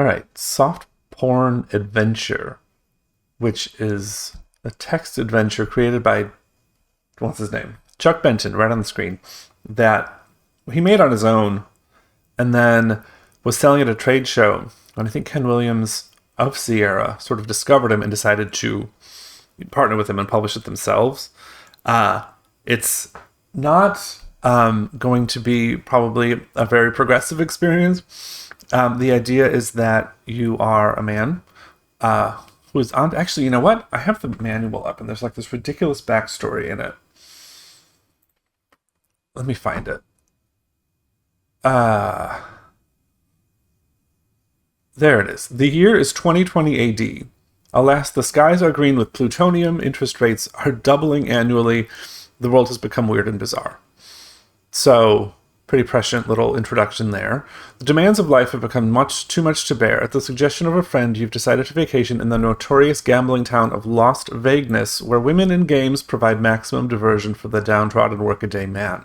All right, Softporn Adventure, which is a text adventure created by, what's his name? Chuck Benton, right on the screen, that he made on his own and then was selling at a trade show. And I think Ken Williams of Sierra sort of discovered him and decided to partner with him and publish it themselves. It's not going to be probably a very progressive experience. The idea is that you are a man who is on... Actually, you know what? I have the manual up, and there's like this ridiculous backstory in it. Let me find it. There it is. The year is 2020 AD. Alas, the skies are green with plutonium. Interest rates are doubling annually. The world has become weird and bizarre. So, pretty prescient little introduction there. The demands of life have become too much to bear. At the suggestion of a friend, you've decided to vacation in the notorious gambling town of Lost Vagueness, where women and games provide maximum diversion for the downtrodden workaday man.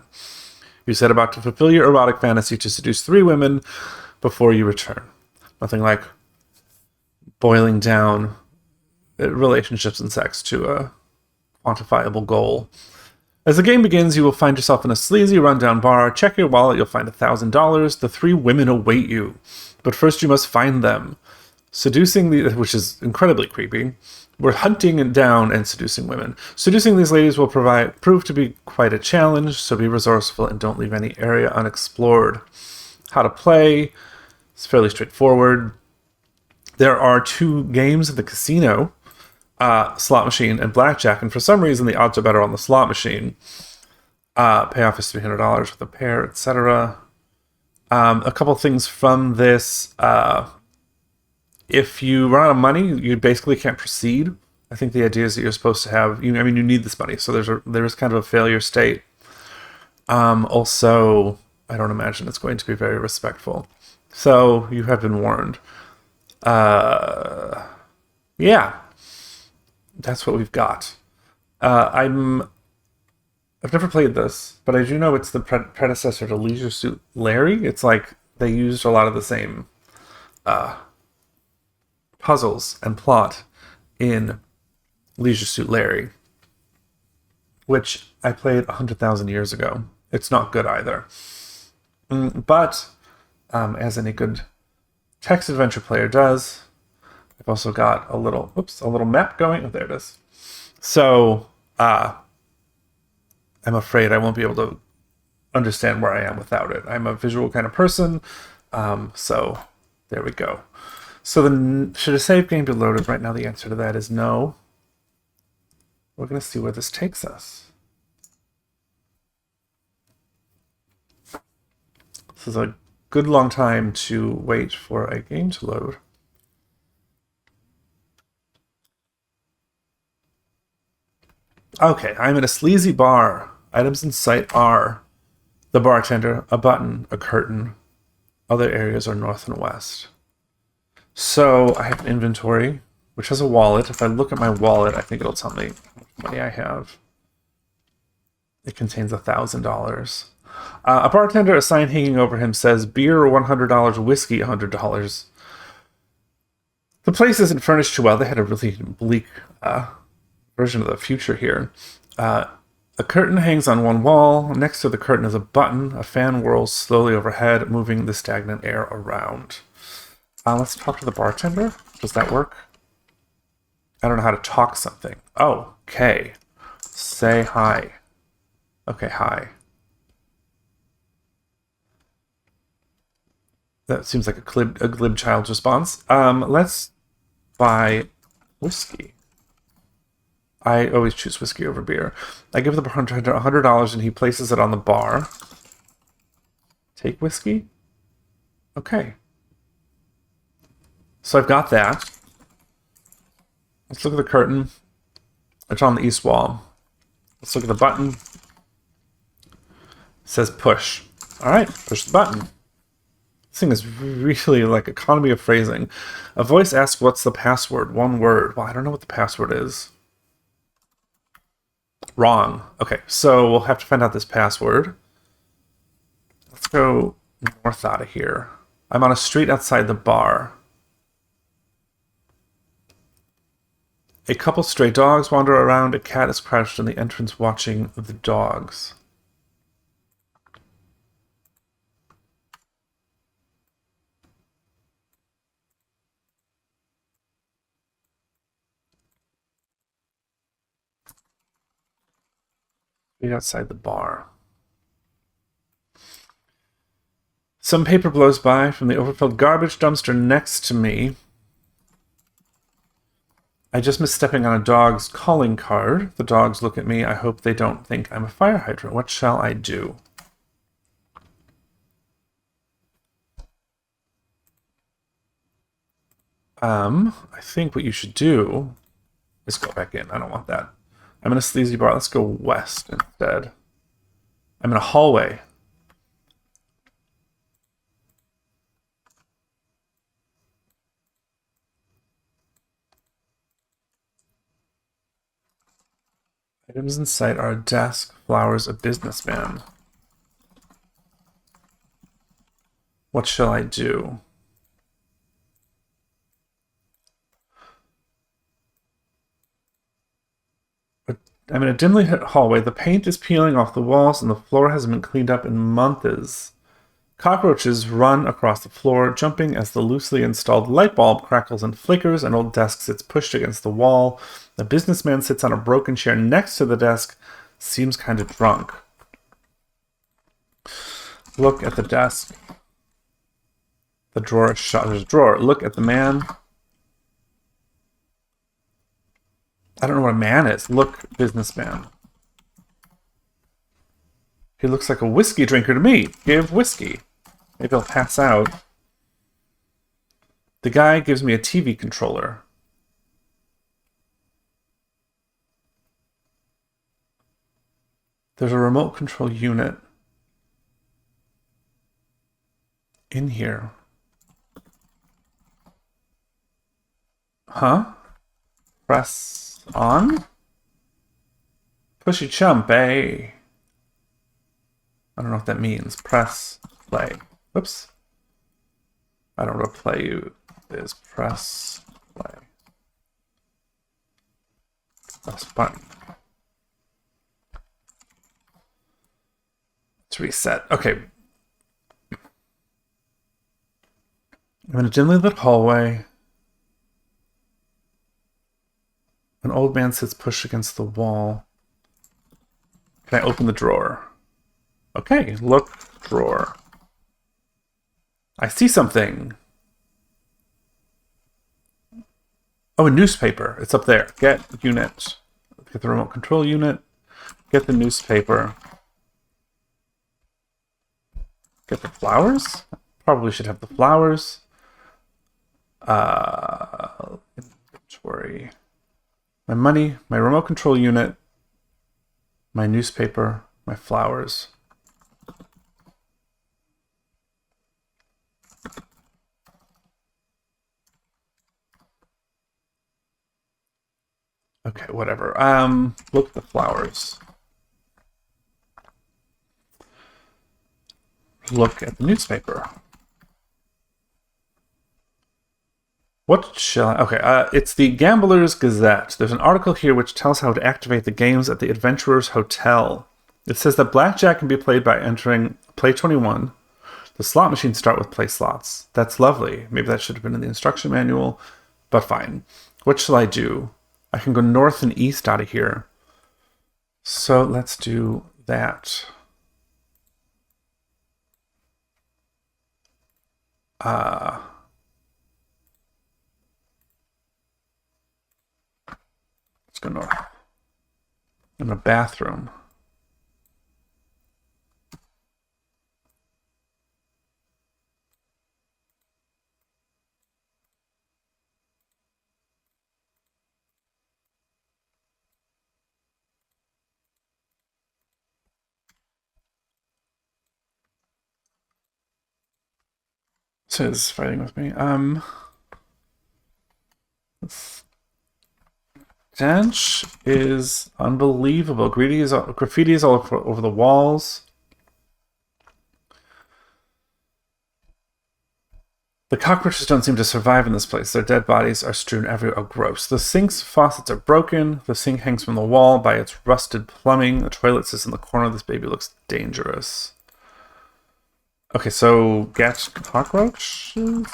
You set about to fulfill your erotic fantasy to seduce 3 women before you return. Nothing like boiling down relationships and sex to a quantifiable goal. As the game begins, you will find yourself in a sleazy, rundown bar. Check your wallet, you'll find $1,000. The 3 women await you. But first you must find them. Seducing which is incredibly creepy. We're hunting down and seducing women. Seducing these ladies will prove to be quite a challenge, so be resourceful and don't leave any area unexplored. How to play. It's fairly straightforward. There are 2 games in the casino, slot machine and blackjack, and for some reason the odds are better on the slot machine. Payoff is $300 with a pair, etc. A couple things from this. If you run out of money, you basically can't proceed. I think the idea is that you're supposed to have, you need this money, so there's kind of a failure state. Also, I don't imagine it's going to be very respectful. So, you have been warned. Yeah. That's what we've got. I've never played this, but I do know it's the predecessor to Leisure Suit Larry. It's like they used a lot of the same puzzles and plot in Leisure Suit Larry, which I played 100,000 years ago. It's not good either. But as any good text adventure player does, I've also got a little map going. Oh, there it is. So, I'm afraid I won't be able to understand where I am without it. I'm a visual kind of person, so there we go. So then, should a save game be loaded? Right now the answer to that is no. We're going to see where this takes us. This is a good long time to wait for a game to load. Okay, I'm in a sleazy bar. Items in sight are the bartender, a button, a curtain. Other areas are north and west. So I have an inventory, which has a wallet. If I look at my wallet, I think it'll tell me how much money I have. It contains $1,000. A bartender, a sign hanging over him says, beer $100, whiskey $100. The place isn't furnished too well. They had a really bleak version of the future here. A curtain hangs on one wall. Next to the curtain is a button. A fan whirls slowly overhead, moving the stagnant air around. Let's talk to the bartender. Does that work? I don't know how to talk something. Oh, okay. Say hi. Okay, hi. That seems like a glib child's response. Let's buy whiskey. I always choose whiskey over beer. I give the bartender $100 and he places it on the bar. Take whiskey? Okay. So I've got that. Let's look at the curtain. It's on the east wall. Let's look at the button. It says push. All right, push the button. This thing is really like economy of phrasing. A voice asks, what's the password? One word. Well, I don't know what the password is. Wrong. Okay, so we'll have to find out this password. Let's go north out of here. I'm on a street outside the bar. A couple stray dogs wander around. A cat is crouched in the entrance watching the dogs. Right outside the bar. Some paper blows by from the overfilled garbage dumpster next to me. I just missed stepping on a dog's calling card. The dogs look at me. I hope they don't think I'm a fire hydrant. What shall I do? I think what you should do is go back in. I don't want that. I'm in a sleazy bar. Let's go west instead. I'm in a hallway. Items in sight are a desk, flowers, a businessman. What shall I do? I'm in a dimly lit hallway. The paint is peeling off the walls and the floor hasn't been cleaned up in months. Cockroaches run across the floor, jumping as the loosely installed light bulb crackles and flickers. An old desk sits pushed against the wall. A businessman sits on a broken chair next to the desk. Seems kind of drunk. Look at the desk. The drawer is shut. There's a drawer. Look at the man. I don't know what a man is. Look, businessman. He looks like a whiskey drinker to me. Give whiskey. Maybe I'll pass out. The guy gives me a TV controller. There's a remote control unit in here. Huh? Press on? Pushy chump, eh? I don't know what that means. Press play. Whoops. I don't know what play is. Press play. Press button. Let's reset. Okay. I'm in a dimly lit hallway. An old man sits pushed against the wall. Can I open the drawer? Okay, look, drawer. I see something. Oh, a newspaper. It's up there. Get unit. Get the remote control unit. Get the newspaper. Get the flowers? Probably should have the flowers. Inventory. My money, my remote control unit, my newspaper, my flowers. Okay, whatever. Look at the flowers. Look at the newspaper. What shall I... Okay, it's the Gambler's Gazette. There's an article here which tells how to activate the games at the Adventurer's Hotel. It says that blackjack can be played by entering Play 21. The slot machines start with play slots. That's lovely. Maybe that should have been in the instruction manual, but fine. What shall I do? I can go north and east out of here. So let's do that. Let's go north. In a bathroom. Says fighting with me. Stench is unbelievable. Graffiti is all over the walls. The cockroaches don't seem to survive in this place. Their dead bodies are strewn everywhere. Oh, gross. The sink's faucets are broken. The sink hangs from the wall by its rusted plumbing. The toilet sits in the corner. This baby looks dangerous. Okay, so get cockroaches.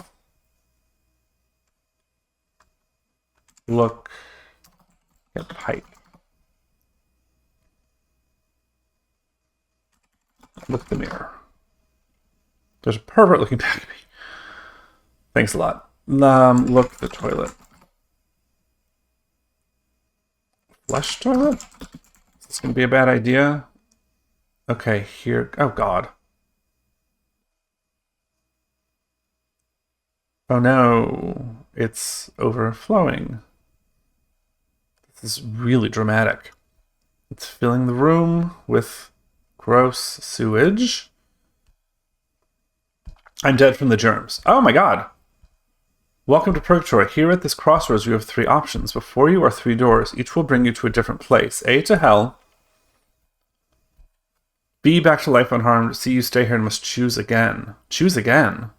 Look. Get pipe. Look at the mirror. There's a pervert looking back at me. Thanks a lot. Look at the toilet. Flush toilet? Is this going to be a bad idea? Okay, here. Oh, God. Oh, no. It's overflowing. This is really dramatic. It's filling the room with gross sewage. I'm dead from the germs. Oh, my God. Welcome to Purgatory. Here at this crossroads, you have 3 options. Before you are 3 doors. Each will bring you to a different place. A, to hell. B, back to life unharmed. C, you stay here and must choose again. Choose again?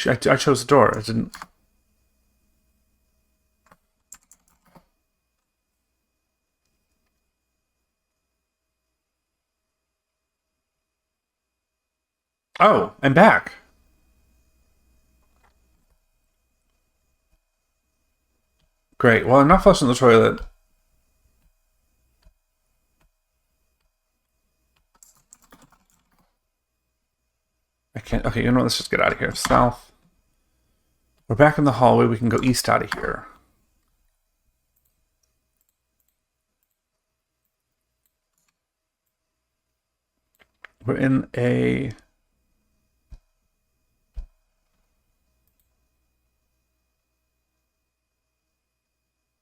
I chose a door. I didn't... Oh, I'm back. Great. Well, I'm not flushing the toilet. I can't... Okay, you know what? Let's just get out of here. South. We're back in the hallway. We can go east out of here. We're in a...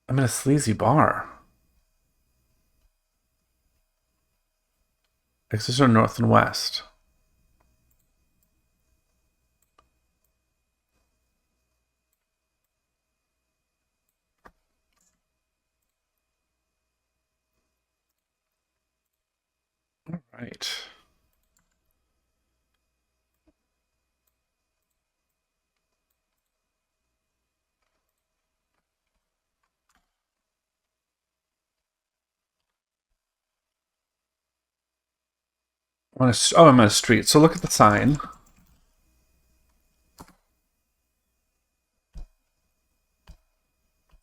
I'm in a sleazy bar. Exits are north and west. All right. I'm on a street. So look at the sign.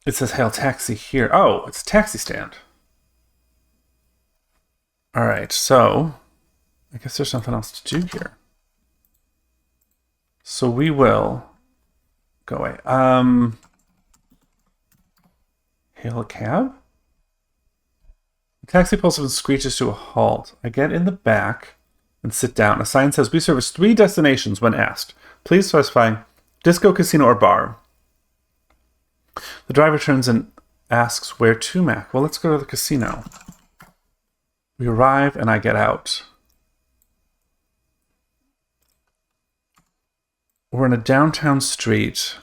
It says hail taxi here. Oh, it's a taxi stand. All right, so I guess there's something else to do here. So we will go away. Hail a cab? The taxi pulls up and screeches to a halt. I get in the back and sit down. A sign says we service 3 destinations when asked. Please specify disco, casino, or bar. The driver turns and asks where to, Mac. Well, let's go to the casino. We arrive and I get out. We're in a downtown street.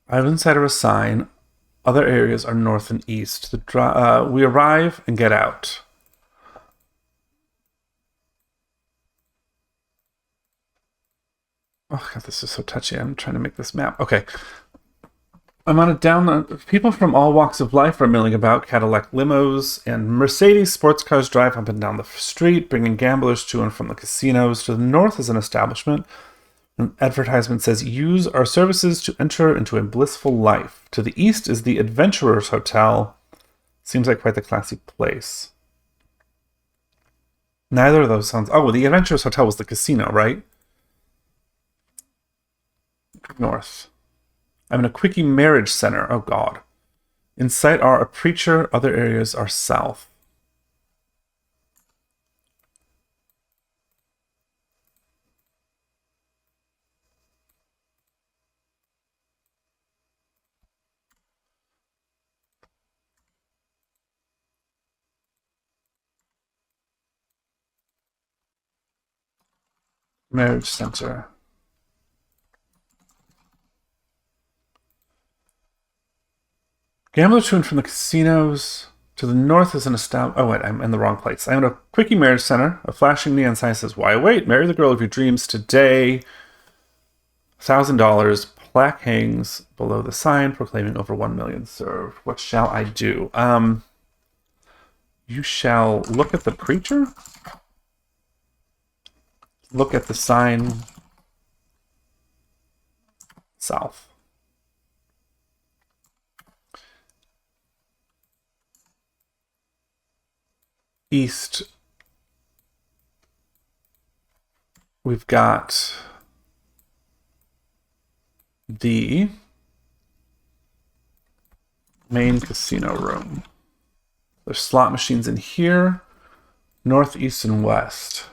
I have inside of a sign. Other areas are north and east. We arrive and get out. Oh, God, this is so touchy. I'm trying to make this map. Okay. I'm on a download. People from all walks of life are milling about. Cadillac limos and Mercedes sports cars drive up and down the street, bringing gamblers to and from the casinos. To the north is an establishment. An advertisement says, use our services to enter into a blissful life. To the east is the Adventurers Hotel. Seems like quite the classy place. Neither of those sounds... Oh, well, the Adventurers Hotel was the casino, right? North. I'm in a quickie marriage center. Oh, God. In sight are a preacher. Other areas are south. Marriage center. Gamblers to and from the casinos. To the north is an established... Oh, wait, I'm in the wrong place. I own a quickie marriage center. A flashing neon sign says, "Why wait? Marry the girl of your dreams today." $1,000. Plaque hangs below the sign proclaiming over 1 million served. What shall I do? You shall look at the preacher. Look at the sign south. East. We've got the main casino room. There's slot machines in here. North, east, and west.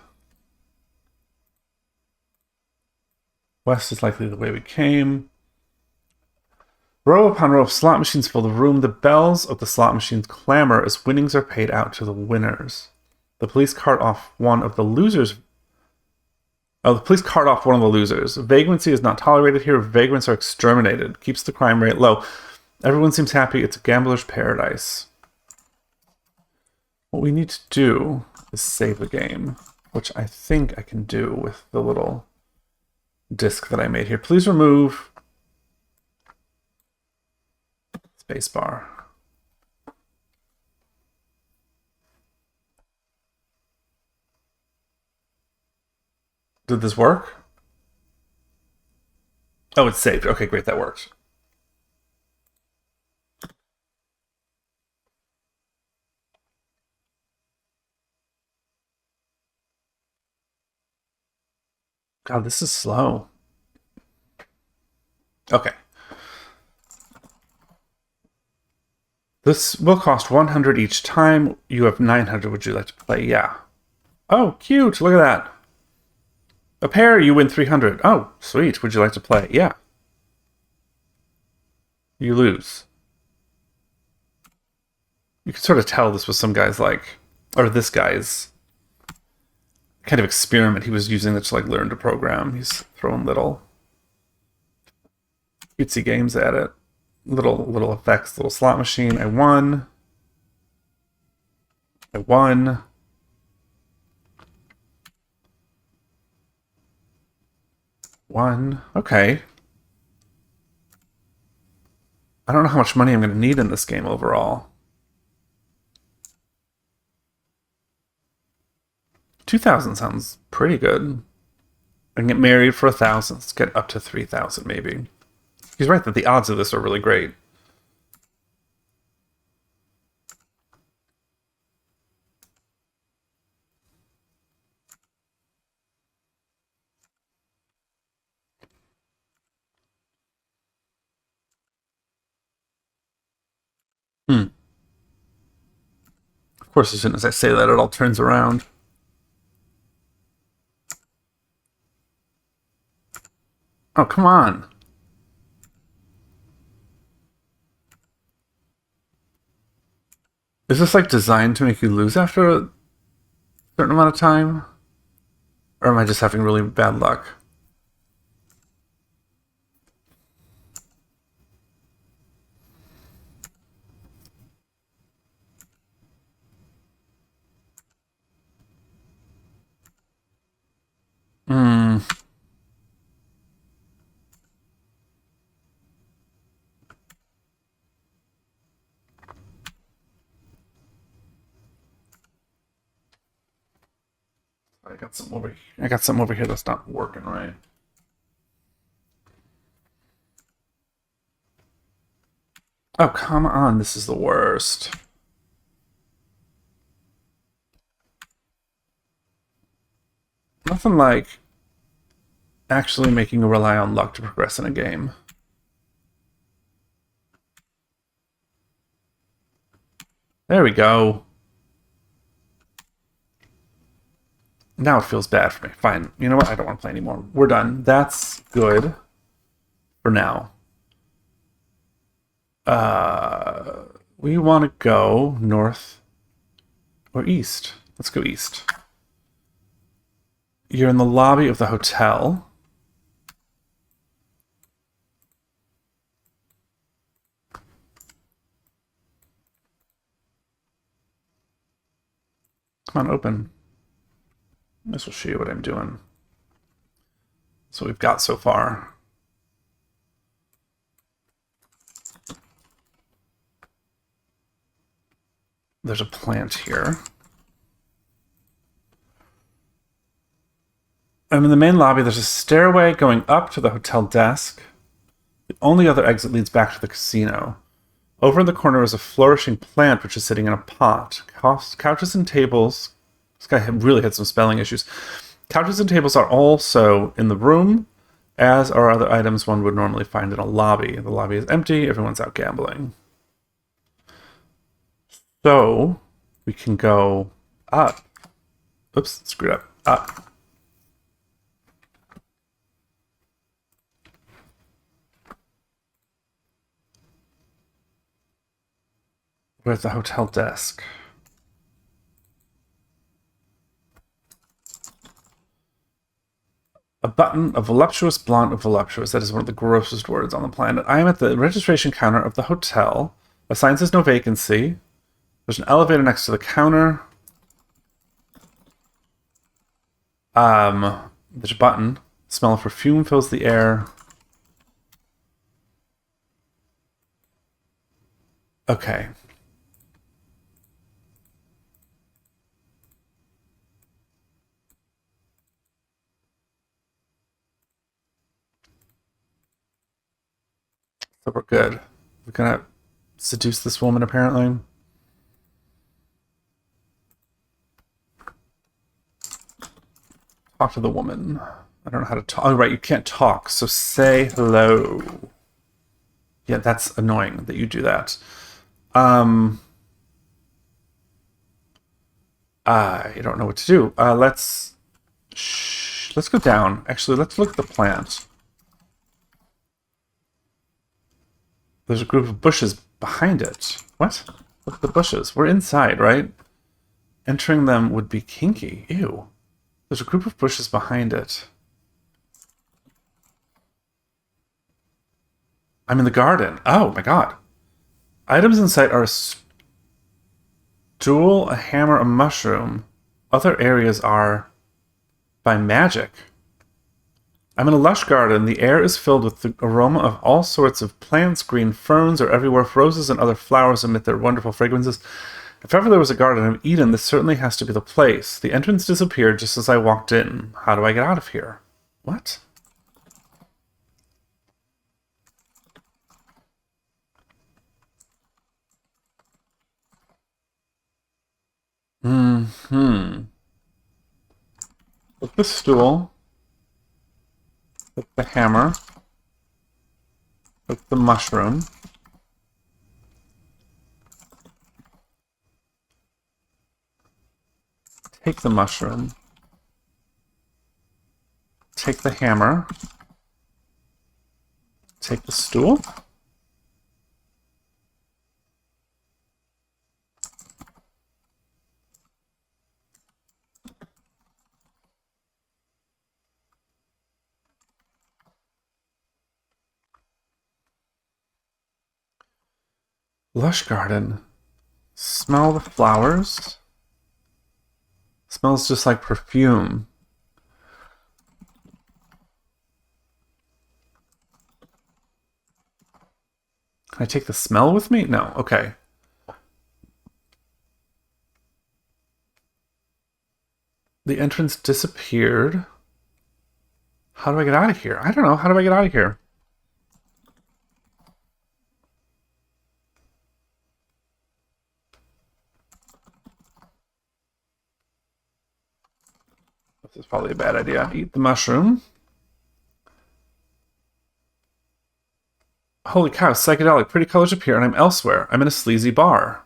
West is likely the way we came. Row upon row of slot machines fill the room. The bells of the slot machines clamor as winnings are paid out to the winners. The police cart off one of the losers. Oh, the police cart off one of the losers. Vagrancy is not tolerated here. Vagrants are exterminated. Keeps the crime rate low. Everyone seems happy. It's a gambler's paradise. What we need to do is save the game, which I think I can do with the little disk that I made here. Please remove spacebar. Did this work? Oh, it's saved. Okay, great, that worked. God, this is slow. Okay. This will cost 100 each time. You have 900. Would you like to play? Yeah. Oh, cute. Look at that. A pair, you win 300. Oh, sweet. Would you like to play? Yeah. You lose. You can sort of tell this was some guy's like, or this guy's kind of experiment he was using to like learn to program. He's throwing little cutesy games at it. Little effects, little slot machine. I won. One. Okay. I don't know how much money I'm going to need in this game overall. 2,000 sounds pretty good. I can get married for 1,000. Let's get up to 3,000 maybe. He's right that the odds of this are really great. Of course, as soon as I say that, it all turns around. Oh, come on. Is this like designed to make you lose after a certain amount of time? Or am I just having really bad luck? I got something over here that's not working right. Oh, come on. This is the worst. Nothing like actually making you rely on luck to progress in a game. There we go. Now it feels bad for me. Fine. You know what? I don't want to play anymore. We're done. That's good for now. We want to go north or east. Let's go east. You're in the lobby of the hotel. Come on, open. This will show you what I'm doing. That's what we've got so far. There's a plant here. I'm in the main lobby. There's a stairway going up to the hotel desk. The only other exit leads back to the casino. Over in the corner is a flourishing plant which is sitting in a pot. Couches and tables. This guy really had some spelling issues. Couches and tables are also in the room, as are other items one would normally find in a lobby. The lobby is empty. Everyone's out gambling. So we can go up. Oops, screwed up. Up. Where's the hotel desk? A button, a voluptuous blonde of voluptuous. That is one of the grossest words on the planet. I am at the registration counter of the hotel. A sign says no vacancy. There's an elevator next to the counter. There's a button. The smell of perfume fills the air. Okay. So we're good. We're gonna seduce this woman, apparently. Talk to the woman. I don't know how to talk. Oh, right, you can't talk, so say hello. Yeah, that's annoying that you do that. I don't know what to do. Let's go down. Actually, let's look at the plant. There's a group of bushes behind it. What? Look at the bushes. We're inside, right? Entering them would be kinky. Ew. There's a group of bushes behind it. I'm in the garden. Oh my god. Items in sight are a stool, a hammer, a mushroom. Other areas are by magic. I'm in a lush garden. The air is filled with the aroma of all sorts of plants. Green ferns are everywhere. Roses and other flowers emit their wonderful fragrances. If ever there was a garden of Eden, this certainly has to be the place. The entrance disappeared just as I walked in. How do I get out of here? What? With the stool. With the hammer. With the mushroom. Take the mushroom. Take the hammer. Take the stool. Lush garden. Smell the flowers. Smells just like perfume. Can I take the smell with me? No. Okay. The entrance disappeared. How do I get out of here? I don't know. How do I get out of here? This is probably a bad idea. Eat the mushroom. Holy cow, psychedelic. Pretty colors appear and I'm elsewhere. I'm in a sleazy bar.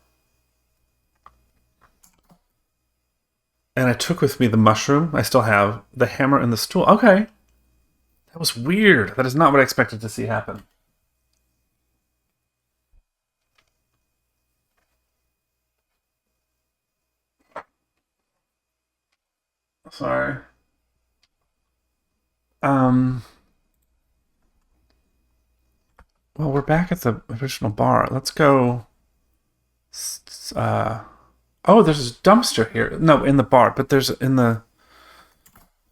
And I took with me the mushroom. I still have the hammer and the stool. Okay. That was weird. That is not what I expected to see happen. Sorry. Well, we're back at the original bar. Let's go. Oh, there's a dumpster here. No, in the bar, but there's a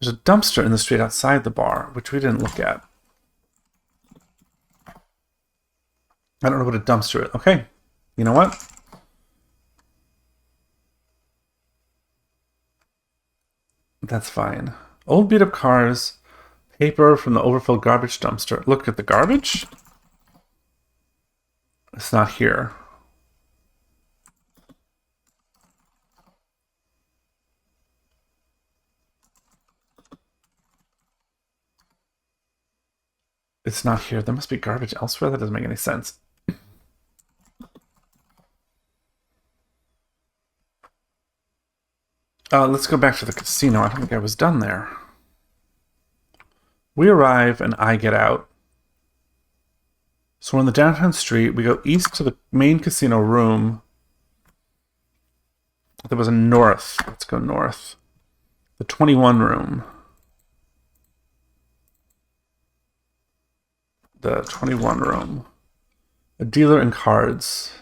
dumpster in the street outside the bar, which we didn't look at. I don't know what a dumpster is. Okay, you know what? That's fine. Old beat-up cars, paper from the overfilled garbage dumpster. Look at the garbage. It's not here. It's not here. There must be garbage elsewhere. That doesn't make any sense. Let's go back to the casino. I don't think I was done there. We arrive and I get out. So we're on the downtown street. We go east to the main casino room. There was a north. Let's go north. The 21 room. The 21 room. A dealer in cards.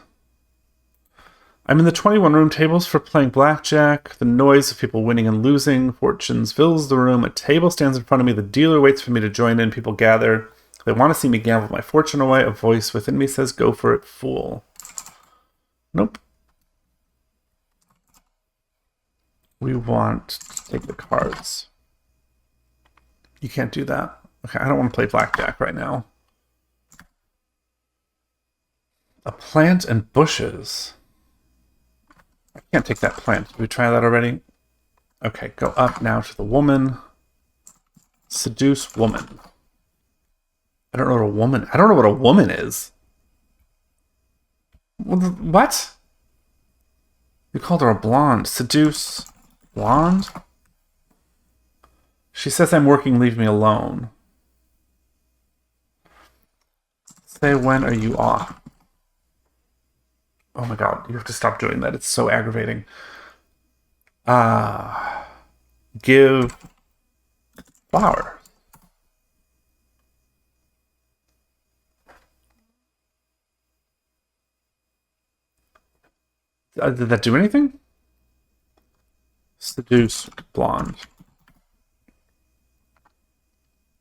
I'm in the 21 room. Tables for playing blackjack. The noise of people winning and losing fortunes fills the room. A table stands in front of me. The dealer waits for me to join in. People gather. They want to see me gamble my fortune away. A voice within me says, "Go for it, fool." Nope. We want to take the cards. You can't do that. Okay, I don't want to play blackjack right now. A plant and bushes. I can't take that plant. Did we try that already? Okay, go up now to the woman. Seduce woman. I don't know what a woman... I don't know what a woman is. What? You called her a blonde. Seduce blonde? She says I'm working, leave me alone. Say, when are you off? Oh my god, you have to stop doing that. It's so aggravating. Give flower. Did that do anything? Seduce blonde.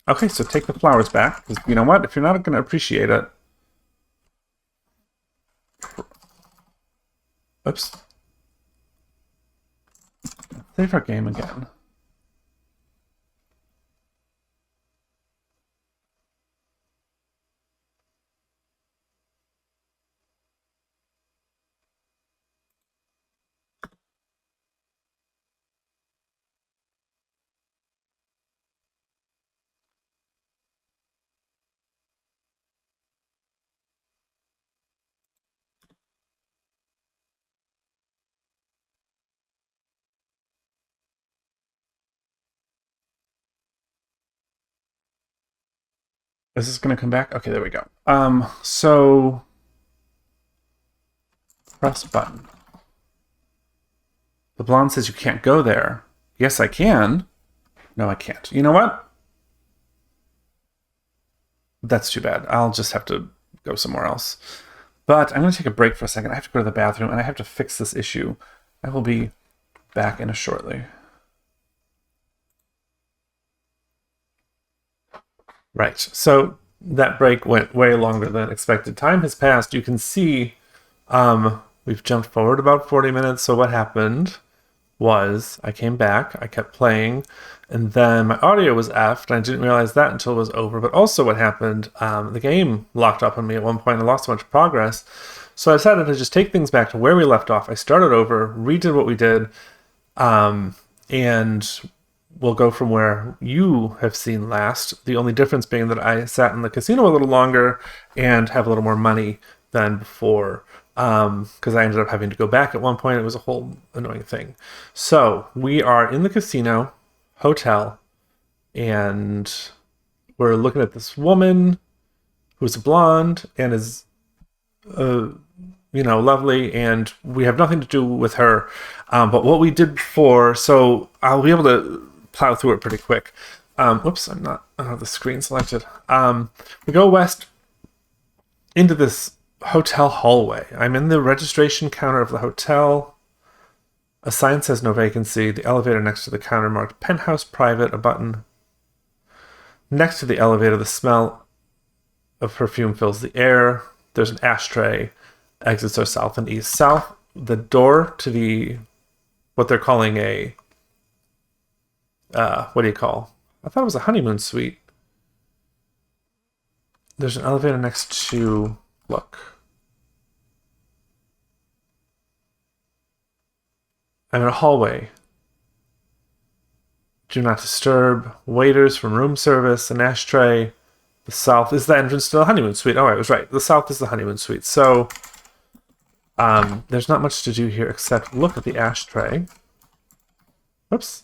Okay, so take the flowers back. Because you know what? If you're not going to appreciate it... Oops. Save our game again. Is this going to come back? Okay, there we go. So press button. The blonde says you can't go there. Yes, I can. No, I can't. You know what? That's too bad. I'll just have to go somewhere else. But I'm going to take a break for a second. I have to go to the bathroom, and I have to fix this issue. I will be back in a shortly. Right, so that break went way longer than expected. Time has passed. You can see we've jumped forward about 40 minutes. So what happened was I came back, I kept playing, and then my audio was effed, and I didn't realize that until it was over. But also what happened, the game locked up on me at one point and I lost a bunch of progress. So I decided to just take things back to where we left off. I started over, redid what we did, and we'll go from where you have seen last. The only difference being that I sat in the casino a little longer and have a little more money than before. Because I ended up having to go back at one point. It was a whole annoying thing. So we are in the casino hotel, and we're looking at this woman who's a blonde and is, lovely, and we have nothing to do with her. But what we did before, so I'll be able to plow through it pretty quick. Whoops, I don't have the screen selected. We go west into this hotel hallway. I'm in the registration counter of the hotel. A sign says no vacancy. The elevator next to the counter marked penthouse private. A button next to the elevator. The smell of perfume fills the air. There's an ashtray. Exits are south and east. South, the door to the what they're calling a what do you call? I thought it was a honeymoon suite. There's an elevator next to look. I'm in a hallway. Do not disturb. Waiters from room service. An ashtray. The south is the entrance to the honeymoon suite. Oh, I was right. The south is the honeymoon suite. So there's not much to do here except look at the ashtray. Oops.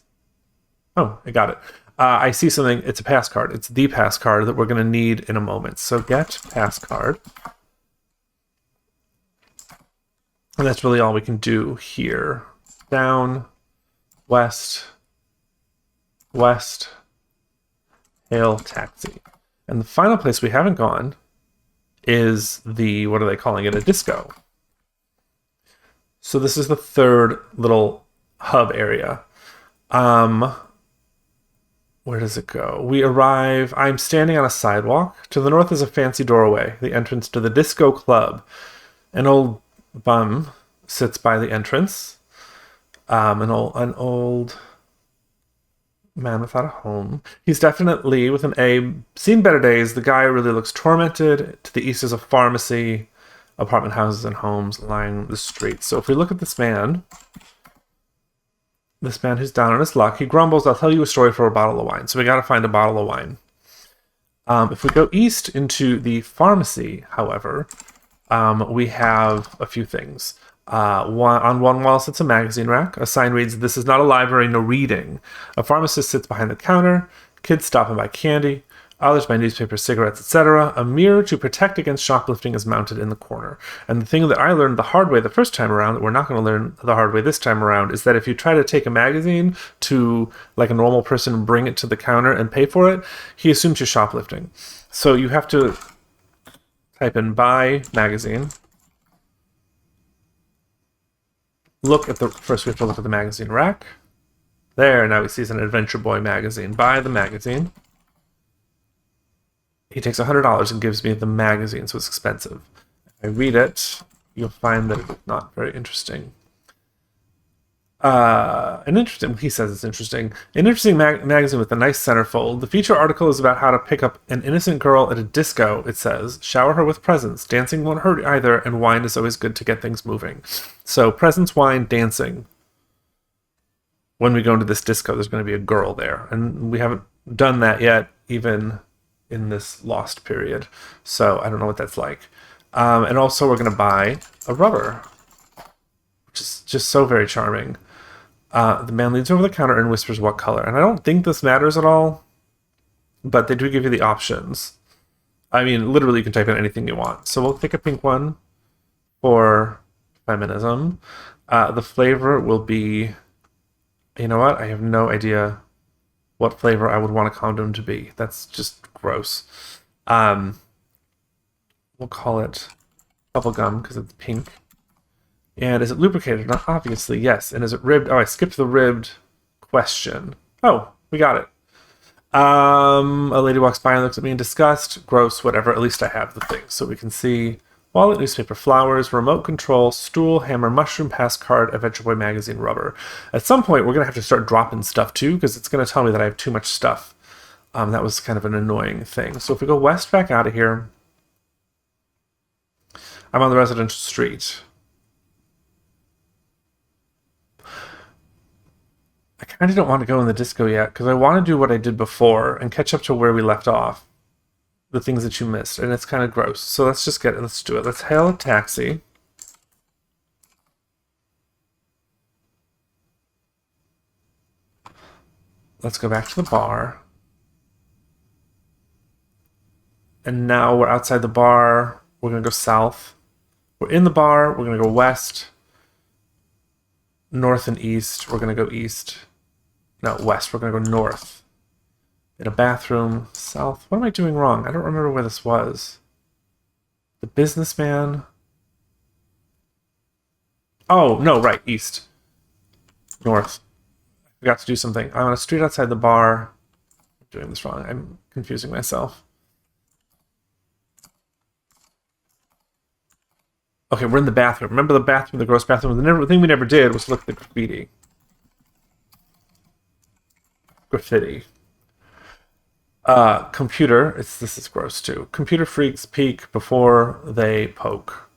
Oh, I got it. I see something. It's a pass card. It's the pass card that we're going to need in a moment. So get pass card. And that's really all we can do here. Down, west, west, hail taxi. And the final place we haven't gone is the, what are they calling it, a disco. So this is the third little hub area. Where does it go? We arrive, I'm standing on a sidewalk. To the north is a fancy doorway, the entrance to the disco club. An old bum sits by the entrance. An old man without a home. He's definitely, with an A, seen better days. The guy really looks tormented. To the east is a pharmacy, apartment houses and homes lining the streets. So if we look at this man who's down on his luck, he grumbles, I'll tell you a story for a bottle of wine. So we got to find a bottle of wine. If we go east into the pharmacy, however, we have a few things. On one wall sits a magazine rack. A sign reads, "This is not a library, no reading." A pharmacist sits behind the counter. Kids stop and buy candy. Others buy newspapers, cigarettes, etc. A mirror to protect against shoplifting is mounted in the corner. And the thing that I learned the hard way the first time around, that we're not going to learn the hard way this time around, is that if you try to take a magazine to, like a normal person, and bring it to the counter and pay for it, he assumes you're shoplifting. So you have to type in buy magazine. First we have to look at the magazine rack. There, now he sees an Adventure Boy magazine. Buy the magazine. He takes $100 and gives me the magazine, so it's expensive. If I read it, you'll find that it's not very interesting. He says it's interesting. An interesting magazine with a nice centerfold. The feature article is about how to pick up an innocent girl at a disco, it says. Shower her with presents. Dancing won't hurt either, and wine is always good to get things moving. So, presents, wine, dancing. When we go into this disco, there's going to be a girl there. And we haven't done that yet, even in this lost period. So, I don't know what that's like. And also, we're going to buy a rubber, which is just so very charming. The man leans over the counter and whispers what color. And I don't think this matters at all, but they do give you the options. I mean, literally, you can type in anything you want. So we'll pick a pink one for feminism. The flavor will be, you know what? I have no idea what flavor I would want a condom to be. That's just gross. We'll call it bubblegum because it's pink. And is it lubricated? Not obviously, yes. And is it ribbed? Oh, I skipped the ribbed question. Oh, we got it. A lady walks by and looks at me in disgust. Gross, whatever. At least I have the thing. So we can see wallet, newspaper, flowers, remote control, stool, hammer, mushroom, pass card, Adventure Boy magazine, rubber. At some point, we're going to have to start dropping stuff too, because it's going to tell me that I have too much stuff. That was kind of an annoying thing. So if we go west back out of here, I'm on the residential street. I kind of don't want to go in the disco yet, because I want to do what I did before and catch up to where we left off. The things that you missed, and it's kind of gross. So let's do it. Let's hail a taxi. Let's go back to the bar. And now we're outside the bar. We're going to go south. We're in the bar. We're going to go west. North and east. We're going to go east. No, west. We're going to go north. In a bathroom. South. What am I doing wrong? I don't remember where this was. The businessman. Oh, no, right. East. North. I forgot to do something. I'm on a street outside the bar. I'm doing this wrong. I'm confusing myself. Okay, we're in the bathroom. Remember the bathroom, the gross bathroom? The thing we never did was look at the graffiti. Computer. This is gross too. Computer freaks peek before they poke.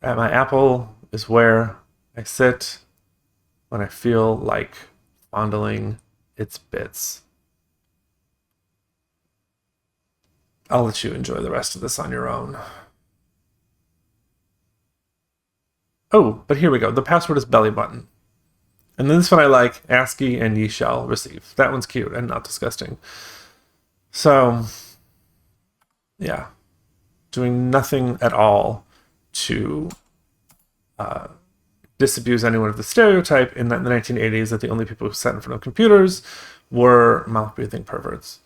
At my apple is where I sit when I feel like fondling its bits. I'll let you enjoy the rest of this on your own. Oh, but here we go. The password is belly button. And then this one I like, ASCII and ye shall receive. That one's cute and not disgusting. So, yeah. Doing nothing at all to disabuse anyone of the stereotype in the 1980s that the only people who sat in front of computers were mouth-breathing perverts.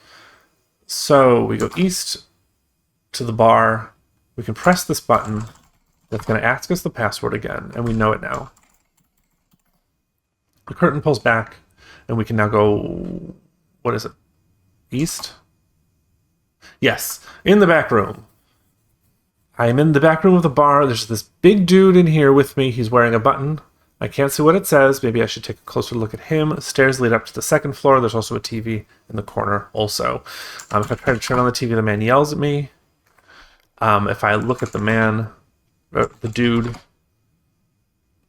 So we go east to the bar. We can press this button. That's going to ask us the password again, and we know it now. The curtain pulls back, and we can now go... What is it? East? Yes, in the back room. I am in the back room of the bar. There's this big dude in here with me. He's wearing a button. I can't see what it says. Maybe I should take a closer look at him. Stairs lead up to the second floor. There's also a TV in the corner also. If I try to turn on the TV, the man yells at me. If I look at the man, the dude,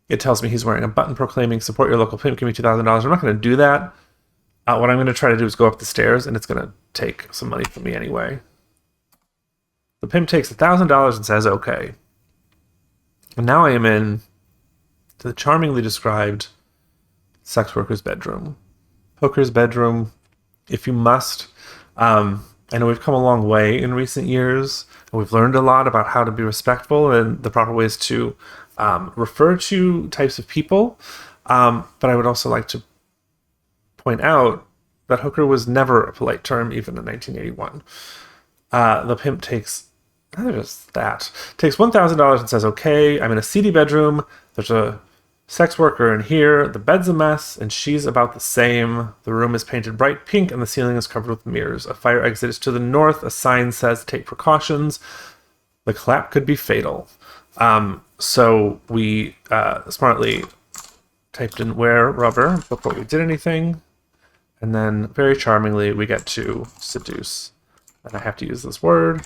it tells me he's wearing a button proclaiming, support your local pimp, give me $2,000. I'm not going to do that. What I'm going to try to do is go up the stairs, and it's going to take some money from me anyway. The pimp takes $1,000 and says, okay. And now I am in the charmingly described sex worker's bedroom. Hooker's bedroom, if you must. I know we've come a long way in recent years, and we've learned a lot about how to be respectful and the proper ways to refer to types of people. But I would also like to point out that hooker was never a polite term, even in 1981. The pimp takes $1,000 and says, okay, I'm in a seedy bedroom. There's a sex worker in here. The bed's a mess, and she's about the same. The room is painted bright pink, and the ceiling is covered with mirrors. A fire exit is to the north. A sign says, take precautions. The clap could be fatal. So we smartly typed in wear rubber before we did anything. And then very charmingly, we get to seduce. And I have to use this word.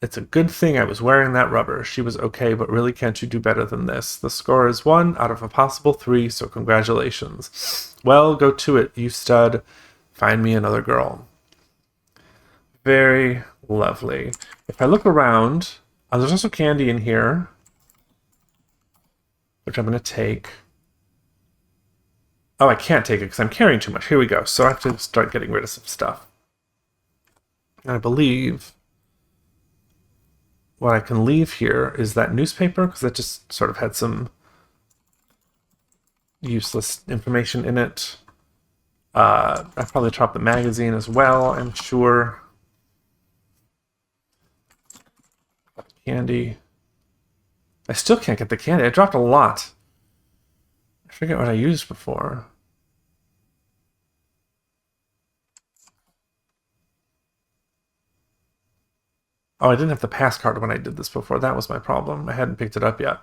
It's a good thing I was wearing that rubber. She was okay, but really can't you do better than this? The score is 1 out of a possible 3, so congratulations. Well, go to it, you stud. Find me another girl. Very lovely. If I look around, there's also candy in here, which I'm going to take. Oh, I can't take it because I'm carrying too much. Here we go. So I have to start getting rid of some stuff. And I believe what I can leave here is that newspaper, because it just sort of had some useless information in it. I probably dropped the magazine as well, I'm sure. Candy. I still can't get the candy. I dropped a lot. I forget what I used before. Oh, I didn't have the pass card when I did this before. That was my problem. I hadn't picked it up yet.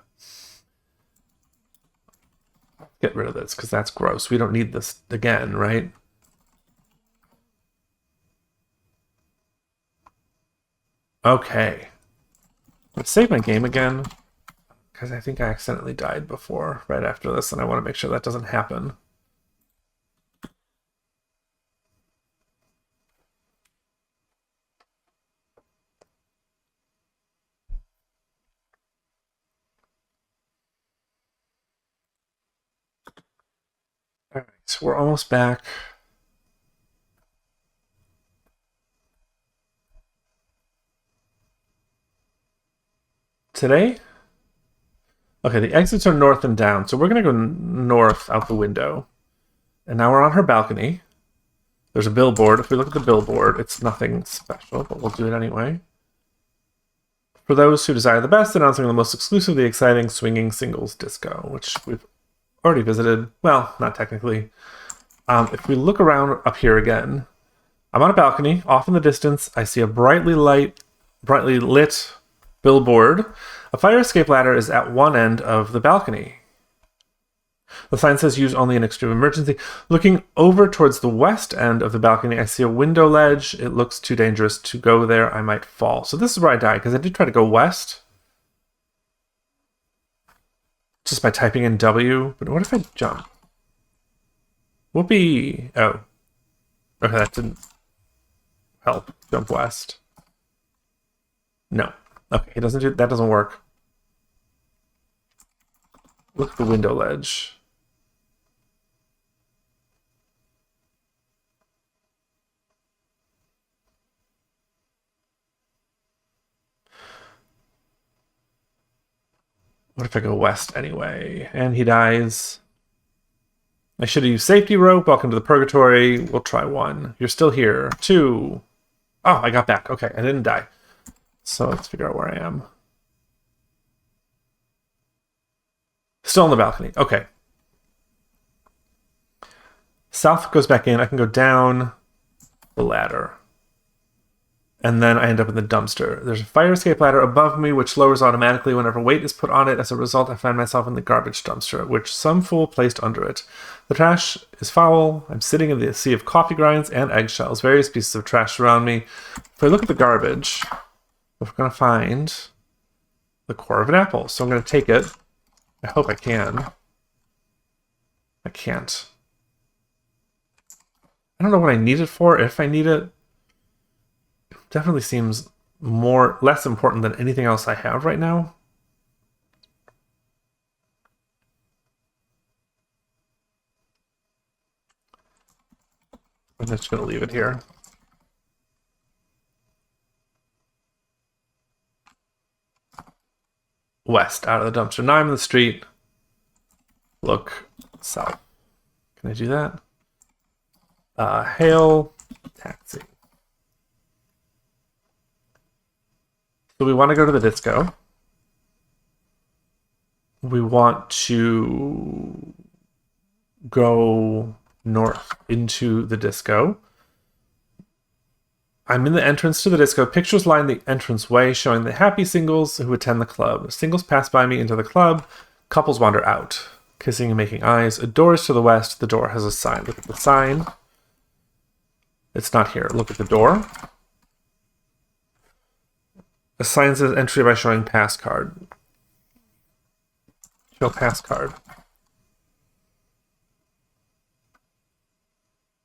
Get rid of this, because that's gross. We don't need this again, right? Okay. Let's save my game again, because I think I accidentally died before, right after this, and I want to make sure that doesn't happen. All right, so we're almost back. Today? Okay, the exits are north and down, so we're going to go north out the window. And now we're on her balcony. There's a billboard. If we look at the billboard, it's nothing special, but we'll do it anyway. For those who desire the best, announcing the most exclusively exciting swinging singles disco, which we've already visited. Well, not technically. If we look around up here again, I'm on a balcony. Off in the distance, I see a brightly lit billboard. A fire escape ladder is at one end of the balcony. The sign says use only in extreme emergency. Looking over towards the west end of the balcony, I see a window ledge. It looks too dangerous to go there. I might fall. So this is where I die, because I did try to go west. Just by typing in W. But what if I jump? Whoopee. Oh. Okay, that didn't help. Jump west. No. Okay, that doesn't work. Look at the window ledge. What if I go west anyway? And he dies. I should have used safety rope. Welcome to the purgatory. We'll try 1. You're still here. 2. Oh, I got back. Okay, I didn't die. So let's figure out where I am. Still on the balcony. Okay. South goes back in. I can go down the ladder. And then I end up in the dumpster. There's a fire escape ladder above me, which lowers automatically whenever weight is put on it. As a result, I find myself in the garbage dumpster, which some fool placed under it. The trash is foul. I'm sitting in the sea of coffee grinds and eggshells. Various pieces of trash surround me. If I look at the garbage, we're going to find the core of an apple. So I'm going to take it. I hope I can. I can't. I don't know what I need it for, if I need it. Definitely seems less important than anything else I have right now. I'm just going to leave it here. West, out of the dumpster. Now I'm in the street. Look south. Can I do that? Hail taxi. So we want to go to the disco. We want to go north into the disco. I'm in the entrance to the disco. Pictures line the entranceway showing the happy singles who attend the club. Singles pass by me into the club. Couples wander out, kissing and making eyes. A door is to the west. The door has a sign. Look at the sign. It's not here. Look at the door. The sign says entry by showing pass card. Show pass card.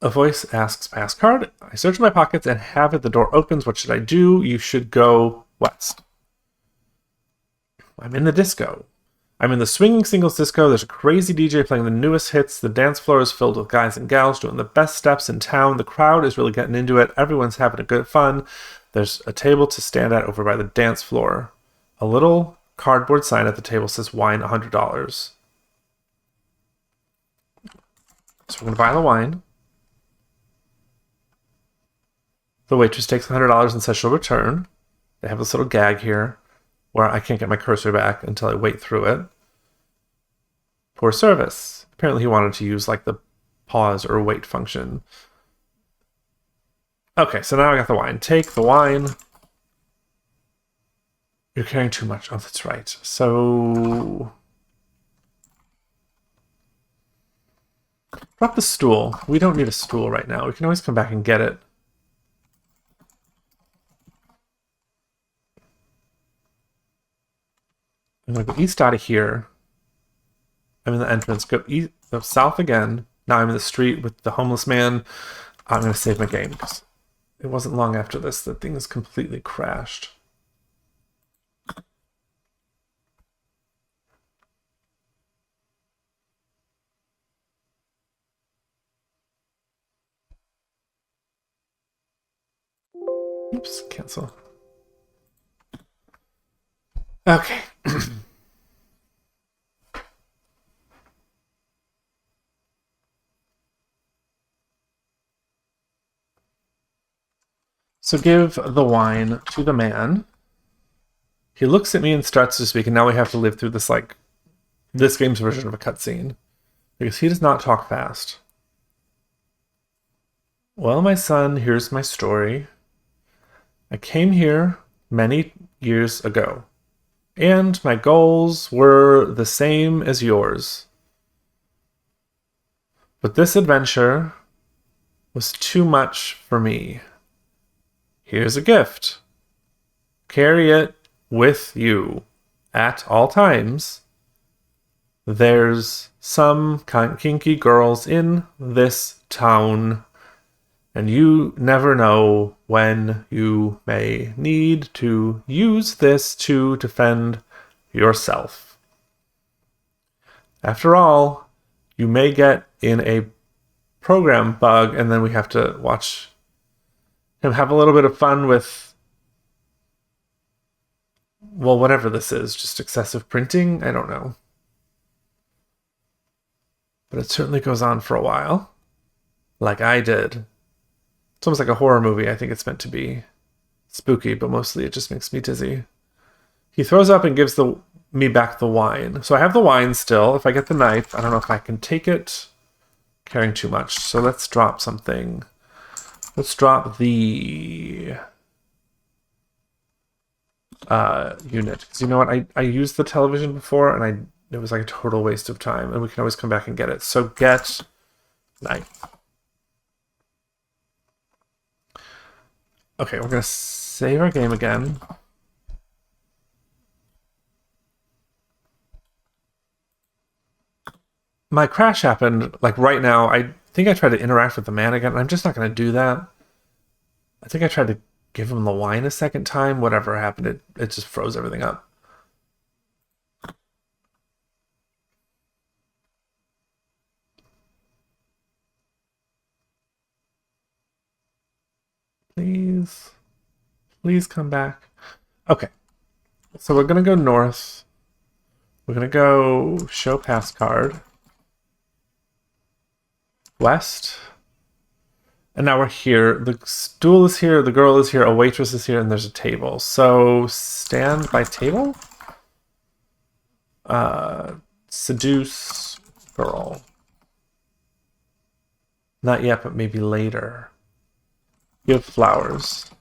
A voice asks pass card. I search my pockets and have it. The door opens. What should I do? You should go west. I'm in the disco. I'm in the swinging singles disco. There's a crazy DJ playing the newest hits. The dance floor is filled with guys and gals doing the best steps in town. The crowd is really getting into it. Everyone's having a good fun. There's a table to stand at over by the dance floor. A little cardboard sign at the table says wine $100. So we're going to buy the wine. The waitress takes $100 and says she'll return. They have this little gag here where I can't get my cursor back until I wait through it. Poor service. Apparently he wanted to use like the pause or wait function. Okay, so now I got the wine. Take the wine. You're carrying too much. Oh, that's right. So drop the stool. We don't need a stool right now. We can always come back and get it. I'm going to go east out of here. I'm in the entrance. Go east, go south again. Now I'm in the street with the homeless man. I'm going to save my game because it wasn't long after this that things completely crashed. Oops, cancel. Okay. So give the wine to the man. He looks at me and starts to speak, and now we have to live through this, like, this game's version of a cutscene. Because he does not talk fast. Well, my son, here's my story. I came here many years ago, and my goals were the same as yours. But this adventure was too much for me. Here's a gift. Carry it with you at all times. There's some kinky girls in this town, and you never know when you may need to use this to defend yourself. After all, you may get in a program bug, and then we have to watch him have a little bit of fun with, well, whatever this is, just excessive printing? I don't know. But it certainly goes on for a while. Like I did. It's almost like a horror movie. I think it's meant to be spooky, but mostly it just makes me dizzy. He throws up and gives me back the wine. So I have the wine still. If I get the knife, I don't know if I can take it. Carrying too much. So let's drop something. Let's drop the unit. Because you know what? I used the television before, and it was like a total waste of time. And we can always come back and get it. So get knife. Okay, we're going to save our game again. My crash happened, like, right now. I think I tried to interact with the man again. I'm just not going to do that. I think I tried to give him the wine a second time. Whatever happened, it just froze everything up. Please. Please come back. Okay. So we're going to go north. We're going to go show pass card. West. And now we're here. The stool is here, the girl is here, a waitress is here, and there's a table. So stand by table. Seduce girl. Not yet, but maybe later. Give flowers.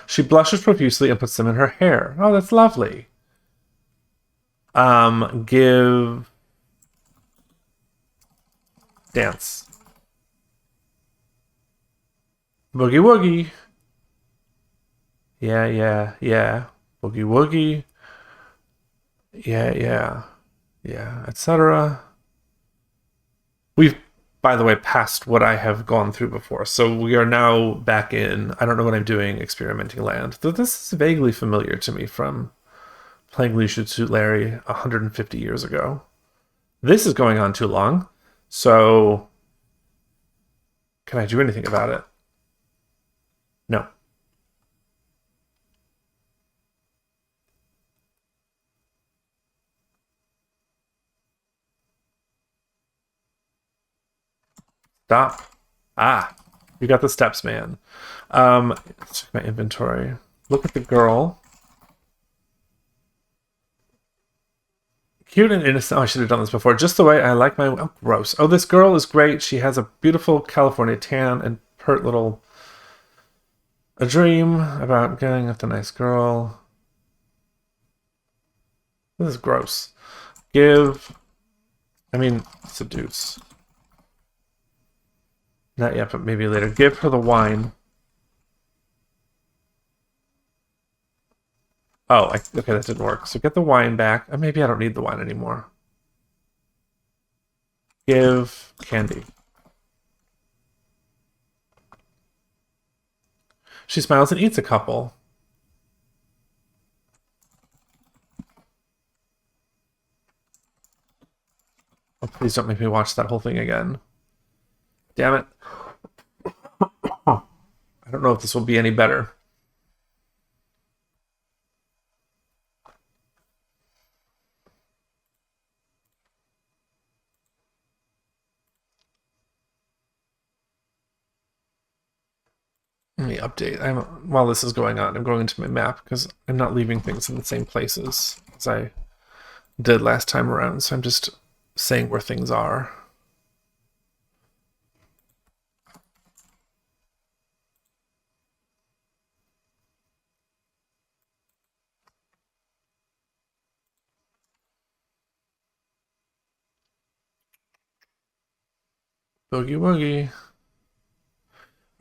She blushes profusely and puts them in her hair. Oh, that's lovely. Give dance. Boogie woogie. Yeah, yeah, yeah. Boogie woogie. Yeah, yeah. Yeah, etc. We've, by the way, passed what I have gone through before. So we are now back in, I don't know what I'm doing, experimenting land. Though this is vaguely familiar to me from playing Lee Shoot Suit Larry 150 years ago. This is going on too long. So can I do anything about it? No. Stop. Ah, you got the steps, man. Let's check my inventory. Look at the girl. Cute and innocent. Oh, I should have done this before. Just the way I like my... Oh, gross. Oh, this girl is great. She has a beautiful California tan and pert little... A dream about getting with a nice girl. This is gross. Seduce. Not yet, but maybe later. Give her the wine. Oh, okay, that didn't work. So get the wine back. Maybe I don't need the wine anymore. Give candy. She smiles and eats a couple. Oh, please don't make me watch that whole thing again. Damn it. I don't know if this will be any better. me update. While this is going on, I'm going into my map because I'm not leaving things in the same places as I did last time around. So I'm just saying where things are. Boogie woogie.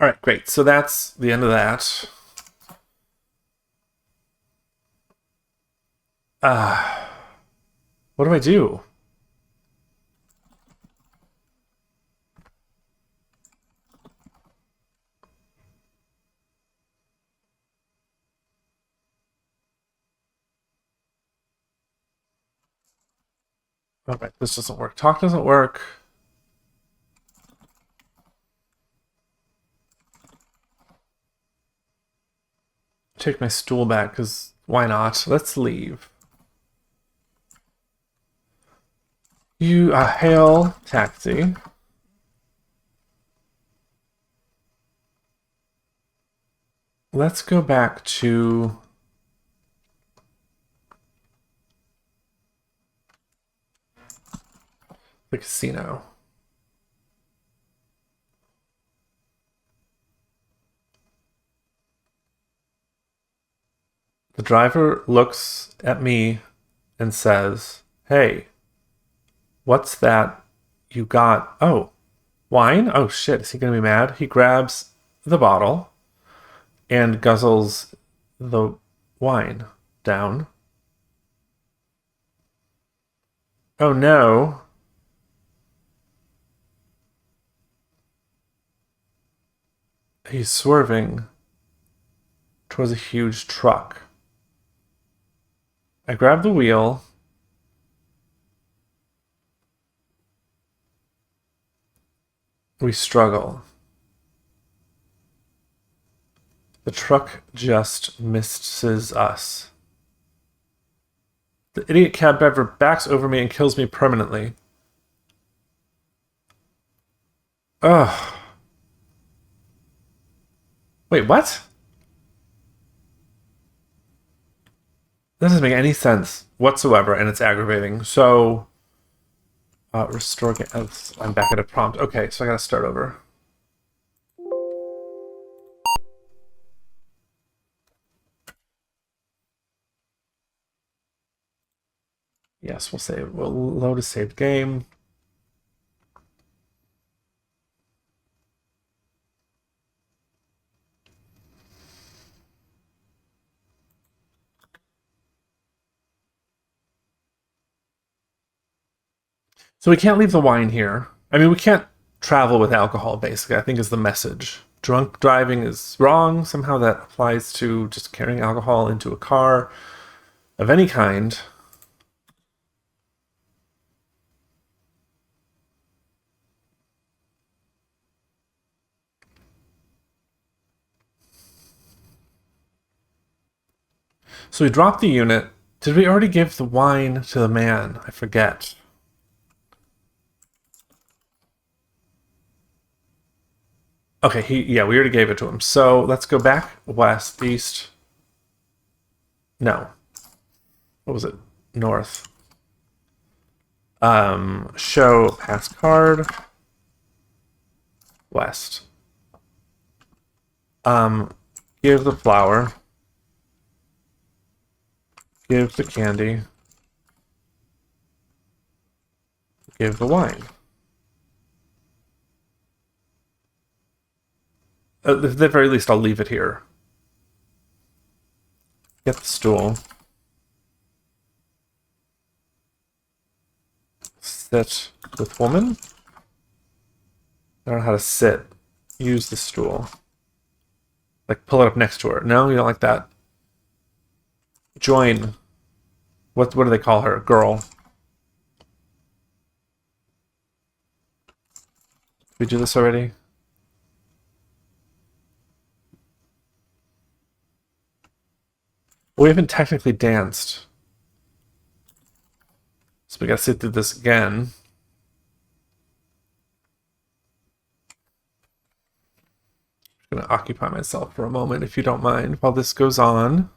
All right, great. So that's the end of that. What do I do? All right, this doesn't work. Talk doesn't work. Take my stool back because why not? Let's leave. You hail taxi. Let's go back to the casino. The driver looks at me and says, "Hey, what's that you got? Oh, wine? Oh shit, is he gonna be mad?" He grabs the bottle and guzzles the wine down. Oh no. He's swerving towards a huge truck. I grab the wheel. We struggle. The truck just misses us. The idiot cab driver backs over me and kills me permanently. Ugh. Wait, what? That doesn't make any sense whatsoever, and it's aggravating. So, restore game. I'm back at a prompt. Okay, so I gotta start over. Yes, we'll save. We'll load a saved game. So we can't leave the wine here. I mean, we can't travel with alcohol, basically, I think is the message. Drunk driving is wrong. Somehow that applies to just carrying alcohol into a car of any kind. So we dropped the unit. Did we already give the wine to the man? I forget. Okay, yeah, we already gave it to him. So let's go back west, east. No. What was it? North. Show pass card. West. Give the flower. Give the candy. Give the wine. At the very least, I'll leave it here. Get the stool. Sit with woman. I don't know how to sit. Use the stool. Like, pull it up next to her. No, you don't like that. Join. What do they call her? Girl. Did we do this already? We haven't technically danced. So we gotta sit through this again. going to occupy myself for a moment, if you don't mind, while this goes on.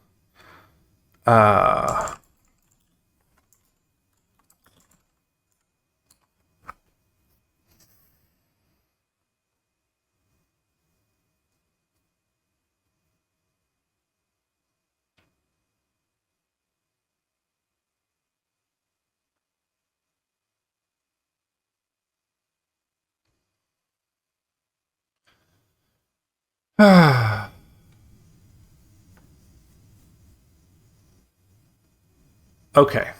Okay.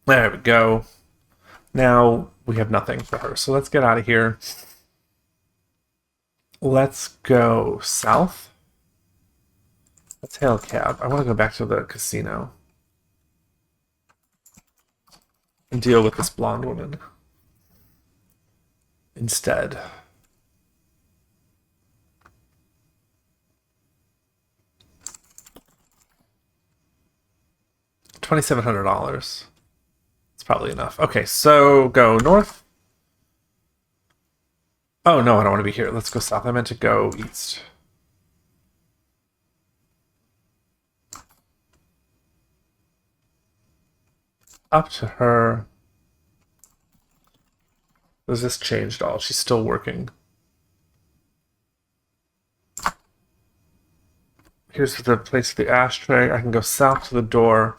There we go. Now we have nothing for her, so let's get out of here. Let's go south. Let's hail a cab. I want to go back to the casino and deal with this blonde woman instead. $2,700. It's probably enough. Okay, so go north. Oh, no, I don't want to be here. Let's go south. I meant to go east. Up to her. Does this change at all? She's still working. Here's the place for the ashtray. I can go south to the door.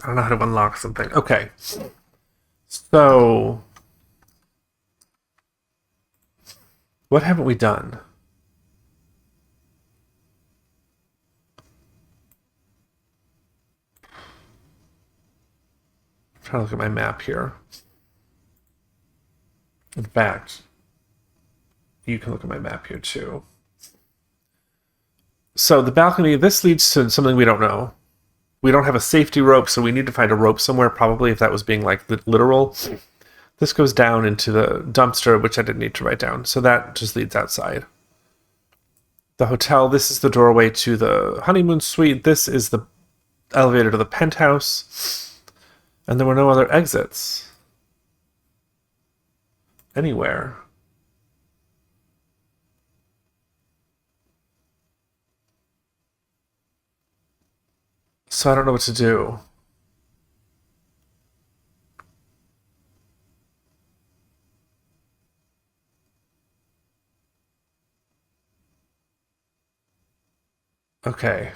I don't know how to unlock something. Okay. So, what haven't we done? I'm trying to look at my map here. In fact, you can look at my map here too. So the balcony, this leads to something we don't know. We don't have a safety rope, so we need to find a rope somewhere, probably if that was being like literal. This goes down into the dumpster, which I didn't need to write down. So that just leads outside. The hotel, this is the doorway to the honeymoon suite. This is the elevator to the penthouse. And there were no other exits anywhere. So I don't know what to do. Okay.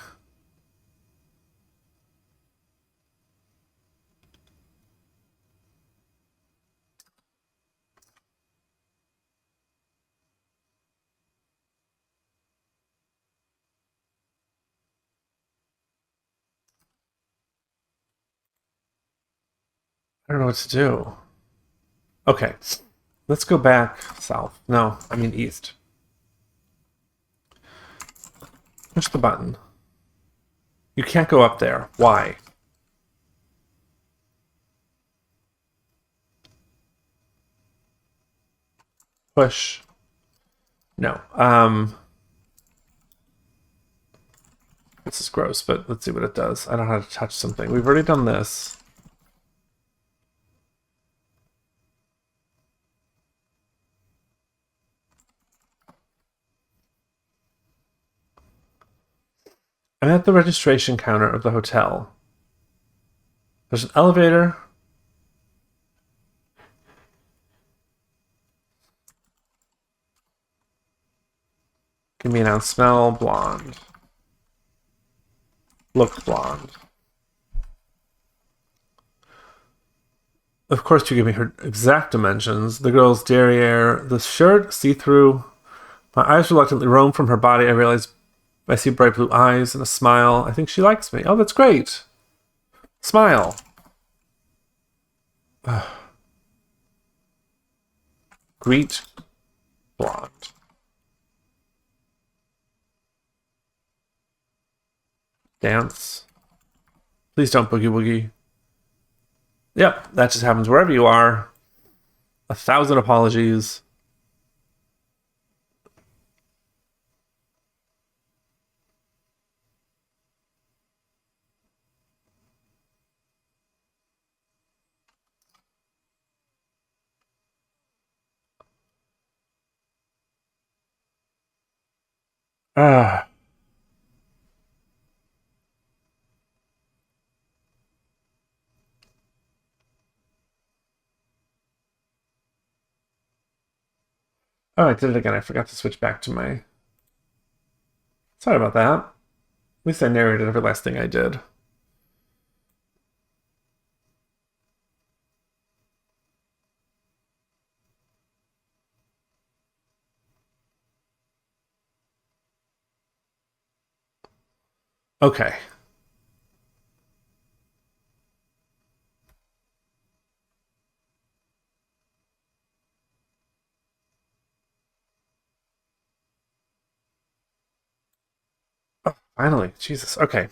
I don't know what to do. Okay. Let's go back south. No, I mean east. Push the button. You can't go up there. Why? Push. No. This is gross, but let's see what it does. I don't know how to touch something. We've already done this. I'm at the registration counter of the hotel. There's an elevator. Give me an ounce. Smell blonde. Look blonde. Of course, you give me her exact dimensions. The girl's derriere. The shirt, see-through. My eyes reluctantly roam from her body. I realize I see bright blue eyes and a smile. I think she likes me. Oh, that's great. Smile. Greet blonde. Dance. Please don't boogie woogie. Yep, that just happens wherever you are. 1,000 apologies. Ah. Oh, I did it again. I forgot to switch back to my... Sorry about that. At least I narrated every last thing I did. Okay. Oh, finally. Jesus. Okay.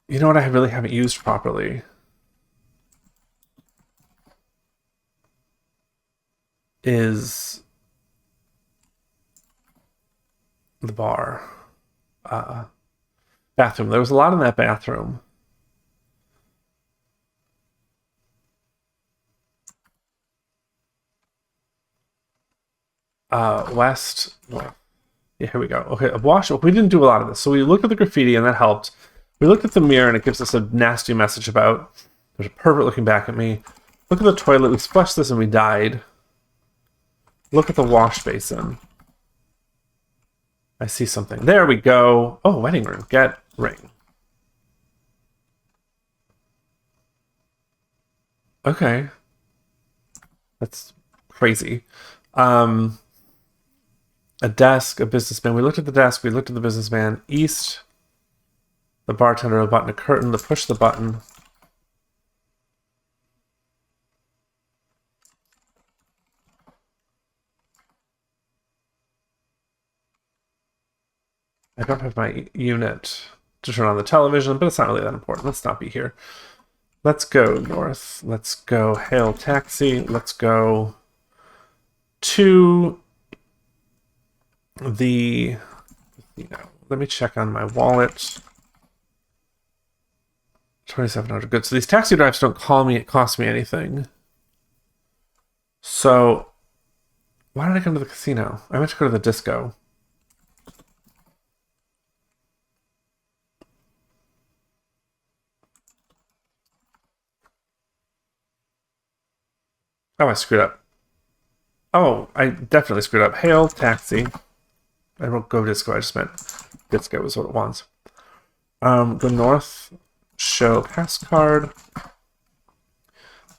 You know what I really haven't used properly is the bar. Bathroom. There was a lot in that bathroom. West. Well, yeah, here we go. Okay, a wash. We didn't do a lot of this. So we looked at the graffiti and that helped. We looked at the mirror and it gives us a nasty message about there's a pervert looking back at me. Look at the toilet. We splashed this and we died. Look at the wash basin. I see something. There we go. Oh, wedding ring. Get ring. Okay. That's crazy. A desk, a businessman. We looked at the desk. We looked at the businessman. East. The bartender, a button, a curtain. The push the button. I don't have my unit to turn on the television, but it's not really that important. Let's not be here. Let's go north. Let's go hail taxi. Let's go to the, let me check on my wallet. 2,700. Good. So these taxi drives don't cost me anything. So why did I come to the casino? I meant to go to the disco. Oh, I screwed up. Oh, I definitely screwed up. Hail taxi. I wrote go disco. I just meant disco is what it wants. Go north. Show pass card.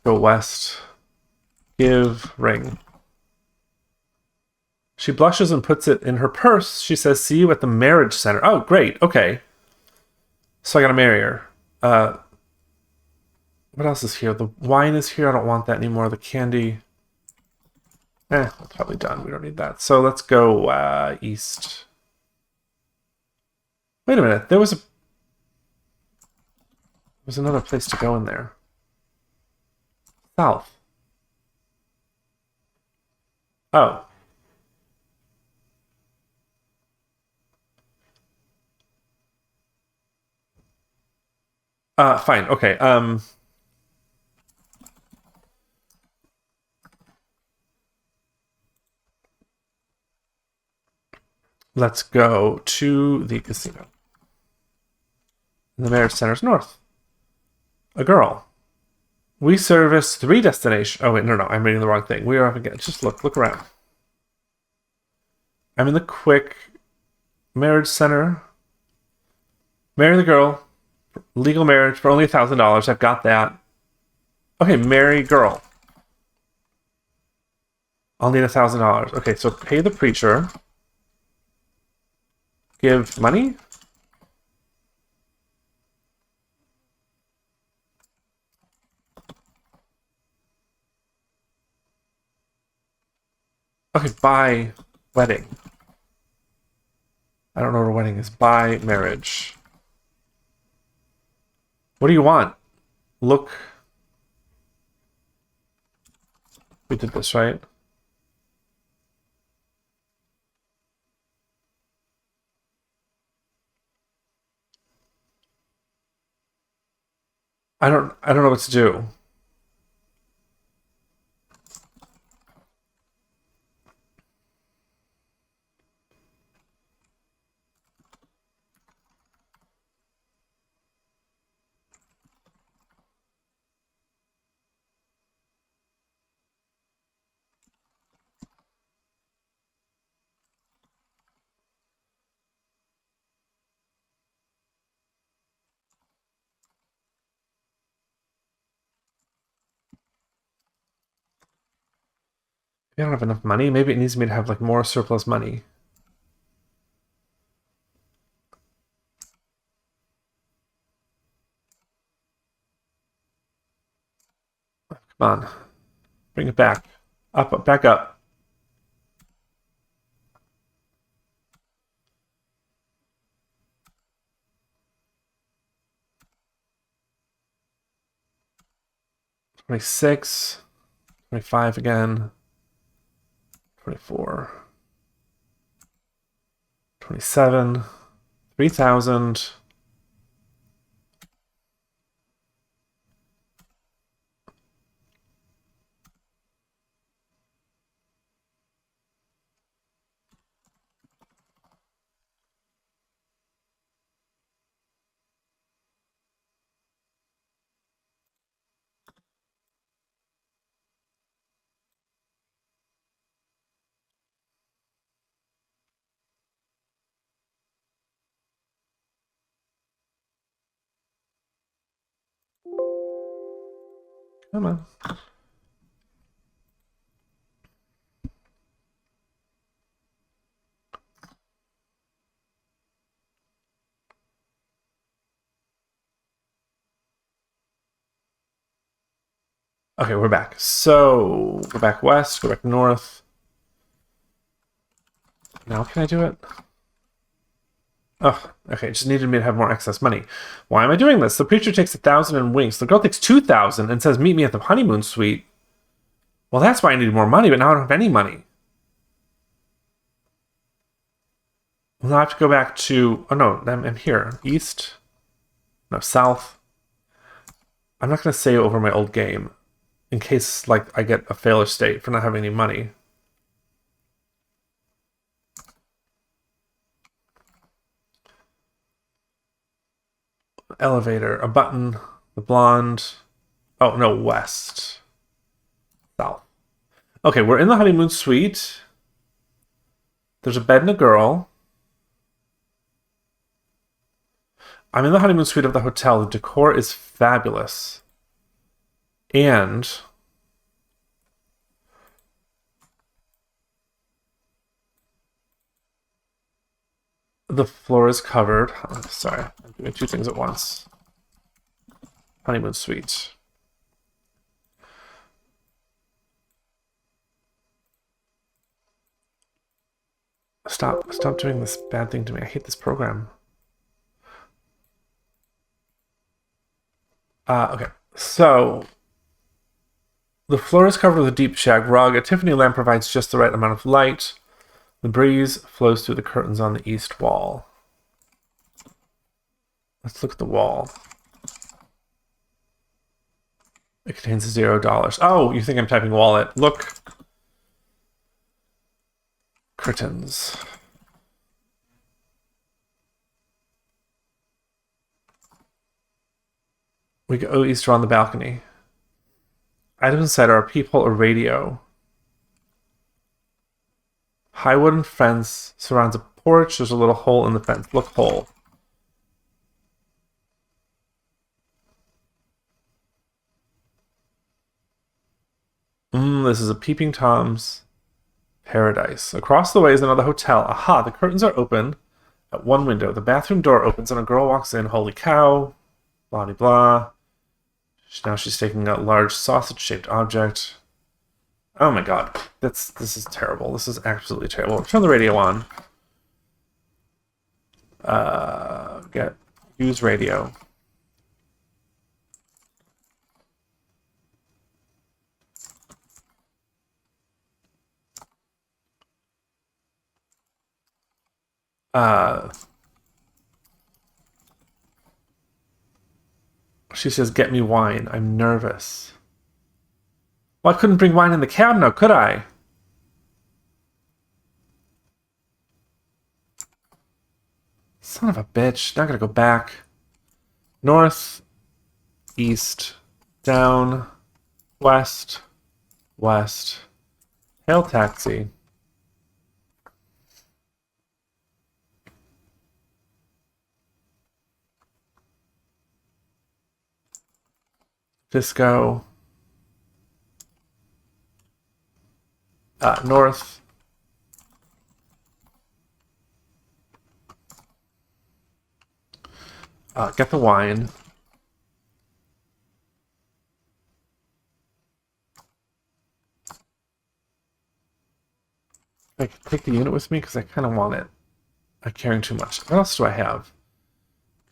Go west. Give ring. She blushes and puts it in her purse. She says, see you at the marriage center. Oh, great. Okay. So I gotta marry her. What else is here? The wine is here. I don't want that anymore. The candy. That's probably done. We don't need that. So let's go east. Wait a minute. There was another place to go in there. South. Oh. Fine. Okay. Let's go to the casino. The marriage center's north. A girl. We service 3 destinations. Oh wait, no, I'm reading the wrong thing. We are up again. Just look around. I'm in the quick marriage center. Marry the girl. Legal marriage for only $1,000. I've got that. Okay, marry girl. I'll need $1,000. Okay, so pay the preacher. Give money. Okay, buy wedding. I don't know what a wedding is. Buy marriage. What do you want? Look. We did this, right? I don't know what to do. I don't have enough money. Maybe it needs me to have like more surplus money. Come on. Bring it back. Up, back up. $26, $25 again, $24, $27, 3,000. Come on. Okay, we're back. So, go back west, go back north. Now can I do it? Oh, okay, just needed me to have more excess money. Why am I doing this? The preacher takes 1,000 and winks. The girl takes 2,000 and says, meet me at the honeymoon suite. Well, that's why I needed more money, but now I don't have any money. Well, now I have to go back to... Oh, no, I'm here. East? No, south. I'm not going to say over my old game in case, like, I get a failure state for not having any money. Elevator, a button, the blonde. Oh, no, west. South. Okay, we're in the honeymoon suite. There's a bed and a girl. I'm in the honeymoon suite of the hotel. The decor is fabulous. And the floor is covered. Oh, sorry, I'm doing two things at once. Honeymoon suite. Stop doing this bad thing to me. I hate this program. Okay, so the floor is covered with a deep shag rug. A Tiffany lamp provides just the right amount of light. The breeze flows through the curtains on the east wall. Let's look at the wall. It contains $0. Oh, you think I'm typing wallet. Look. Curtains. We go east around the balcony. Items inside are a peephole or radio. High wooden fence surrounds a porch. There's a little hole in the fence. Look, hole. This is a Peeping Tom's paradise. Across the way is another hotel. Aha, the curtains are open at one window. The bathroom door opens and a girl walks in. Holy cow. Blah, blah, blah. Now she's taking a large sausage-shaped object. Oh my god. This is terrible. This is absolutely terrible. Turn the radio on. Use radio. She says, get me wine. I'm nervous. Well, I couldn't bring wine in the cab now, could I? Son of a bitch. Now I gotta go back. North, east, down, west, west. Hail taxi. Disco. North. Get the wine. I can take the unit with me because I kind of want it. I'm carrying too much. What else do I have?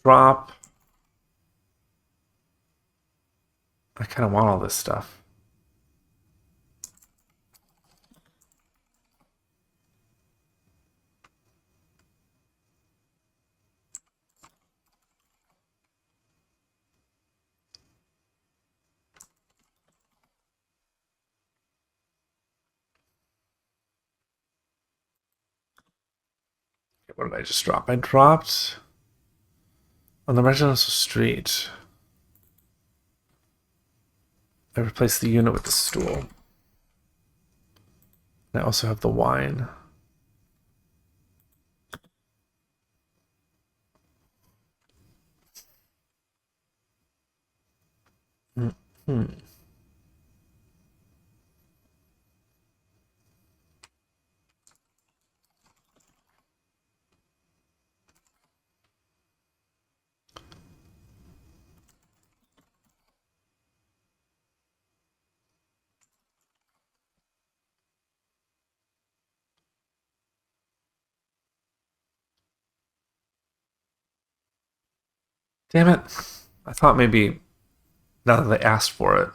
Drop. I kind of want all this stuff. What did I just drop? I dropped on the residential street. I replaced the unit with the stool. I also have the wine. Hmm. Damn it. I thought maybe now that they asked for it.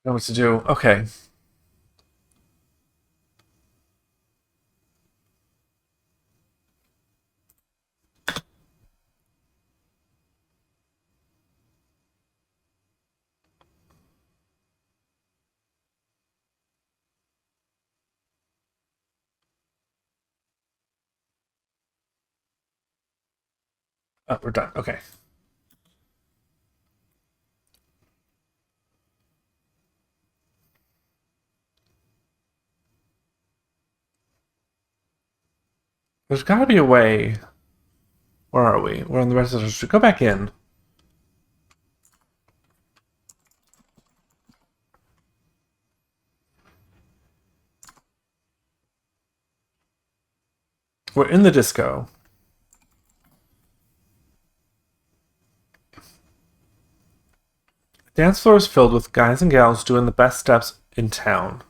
I know what to do. Okay. Oh, we're done. Okay. There's got to be a way. Where are we? We're on the residential street. Go back in. We're in the disco. The dance floor is filled with guys and gals doing the best steps in town.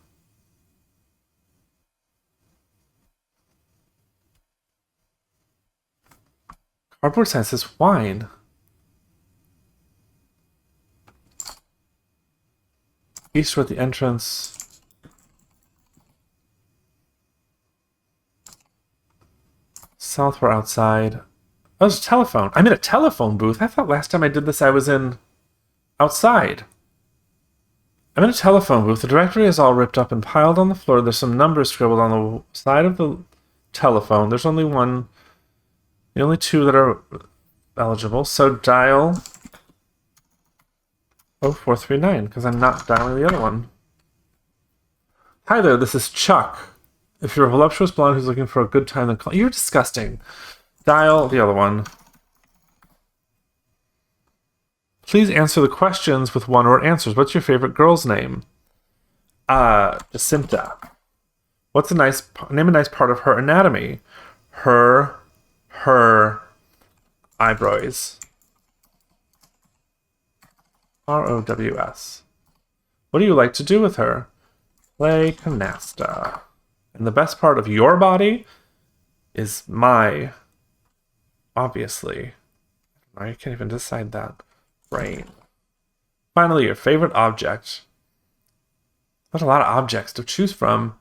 Cardboard sign says wine. East toward the entrance. South we're outside. Oh, there's a telephone. I'm in a telephone booth. I thought last time I did this I was in outside. I'm in a telephone booth. The directory is all ripped up and piled on the floor. There's some numbers scribbled on the side of the telephone. There's only one. The only two that are eligible. So dial 0439 because I'm not dialing the other one. Hi there, this is Chuck. If you're a voluptuous blonde who's looking for a good time, then call. You're disgusting. Dial the other one. Please answer the questions with one-word answers. What's your favorite girl's name? Jacinta. What's a nice name? A nice part of her anatomy. Her eyebrows. ROWS. What do you like to do with her? Play canasta. And the best part of your body? is my, obviously, I can't even decide that, brain. Finally, your favorite object. There's a lot of objects to choose from.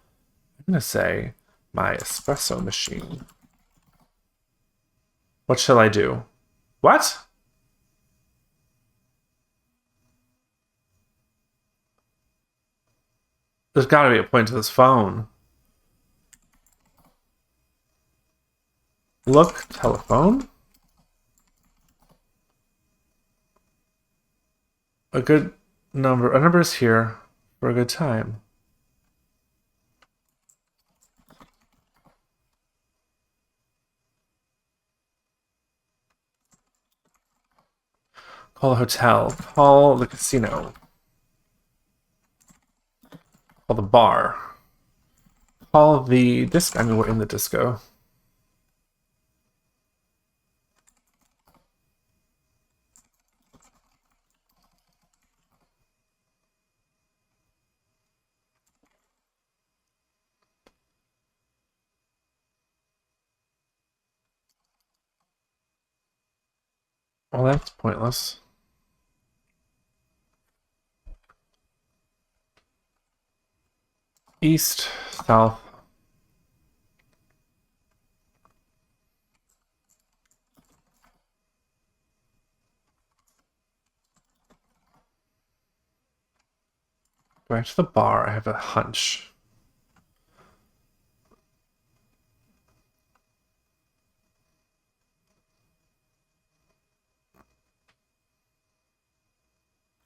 I'm going to say my espresso machine. What shall I do? What? There's got to be a point to this phone. Look, telephone. A good number. A number is here for a good time. Call the hotel. Call the casino. Call the bar. Call the disco. I mean, we're in the disco. Well, that's pointless. East, south. Back to the bar. I have a hunch.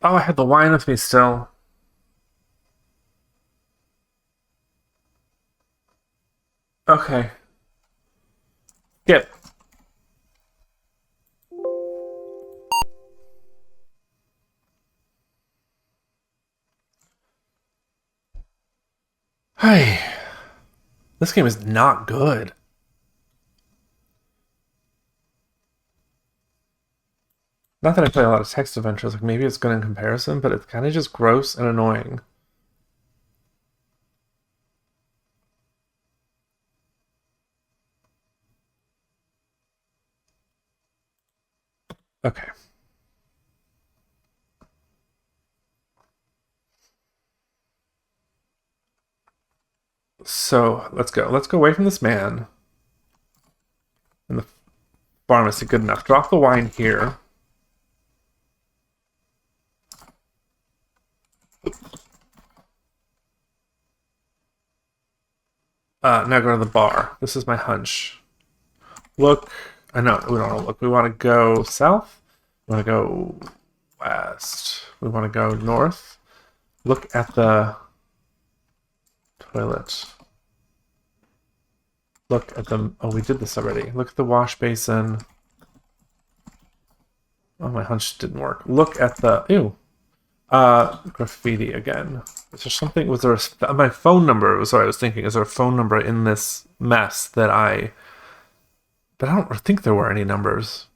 Oh, I had the wine with me still. Okay. Skip. Hey. This game is not good. Not that I play a lot of text adventures, like maybe it's good in comparison, but it's kind of just gross and annoying. Okay. So let's go. Let's go away from this man. And the pharmacy, good enough. Drop the wine here. Now go to the bar. This is my hunch. Look. I know, we don't want to look. We want to go south. We want to go west. We want to go north. Look at the toilet. Look at the... Oh, we did this already. Look at the wash basin. Oh, my hunch didn't work. Look at the... Ew. Graffiti again. Is there something... Was there a... My phone number... Sorry, I was thinking. Is there a phone number in this mess that I... But I don't think there were any numbers.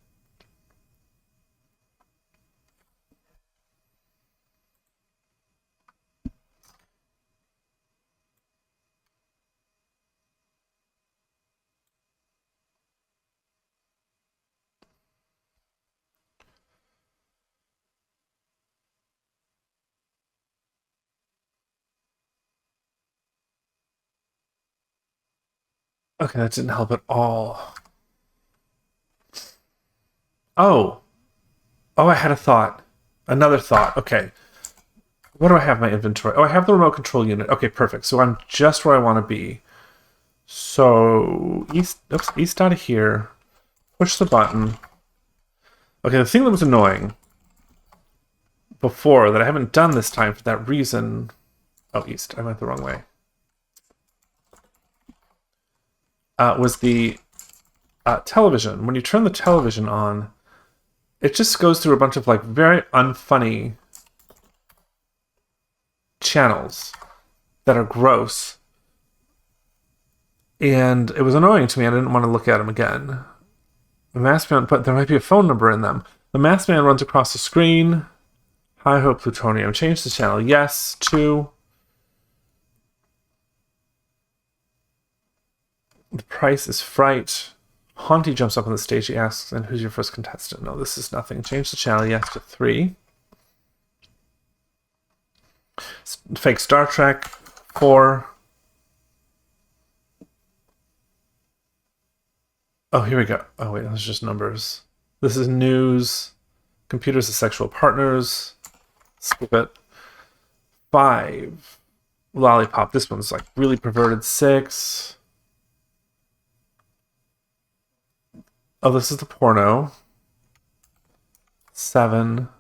Okay, that didn't help at all. Oh. Oh, I had a thought. Another thought. Okay. What do I have in my inventory? Oh, I have the remote control unit. Okay, perfect. So I'm just where I want to be. So, east out of here. Push the button. Okay, the thing that was annoying before that I haven't done this time for that reason... Oh, east. I went the wrong way. Was the television. When you turn the television on, it just goes through a bunch of like very unfunny channels that are gross. And it was annoying to me. I didn't want to look at them again. The masked man, but there might be a phone number in them. The masked man runs across the screen. Hi ho, plutonium. Change the channel. Yes, to... The price is fright. Haunty jumps up on the stage. He asks, and who's your first contestant? No, this is nothing. Change the channel. Yes to 3. Fake Star Trek. 4. Oh, here we go. Oh, wait, those are just numbers. This is news. Computers as sexual partners. Skip it. 5. Lollipop. This one's like really perverted. 6. Oh, this is the porno. 7.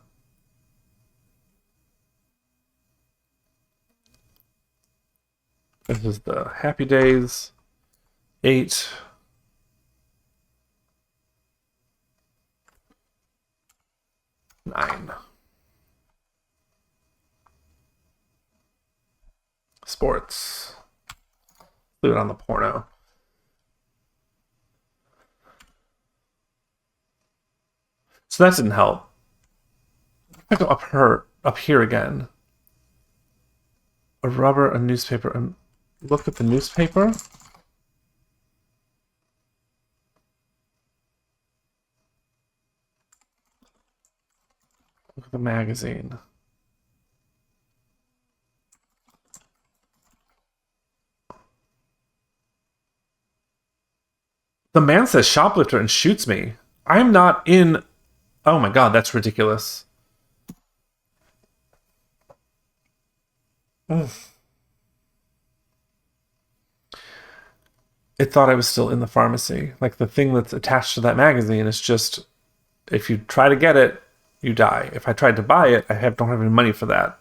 This is the Happy Days. 8. 9. Sports. Leave it on the porno. So that didn't help. I go up here again. A rubber, a newspaper, and look at the newspaper. Look at the magazine. The man says shoplifter and shoots me. I'm not in... Oh my god, that's ridiculous. It thought I was still in the pharmacy. Like, the thing that's attached to that magazine is just... If you try to get it, you die. If I tried to buy it, don't have any money for that.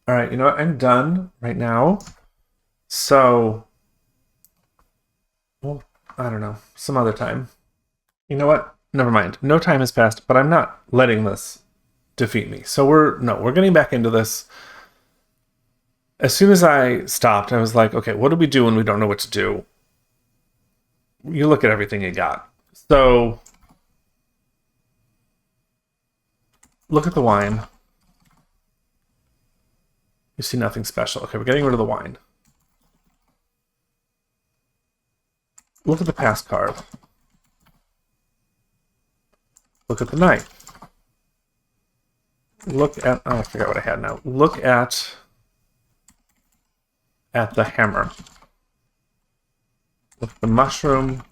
Alright, you know what? I'm done right now. So... Well, I don't know. Some other time. You know what? Never mind. No time has passed, but I'm not letting this defeat me. So we're getting back into this. As soon as I stopped, I was like, okay, what do we do when we don't know what to do? You look at everything you got. So look at the wine. You see nothing special. Okay, we're getting rid of the wine. Look at the pass card. Look at the knife. Look at... Oh, I forgot what I had now. Look at the hammer. Look at the mushroom.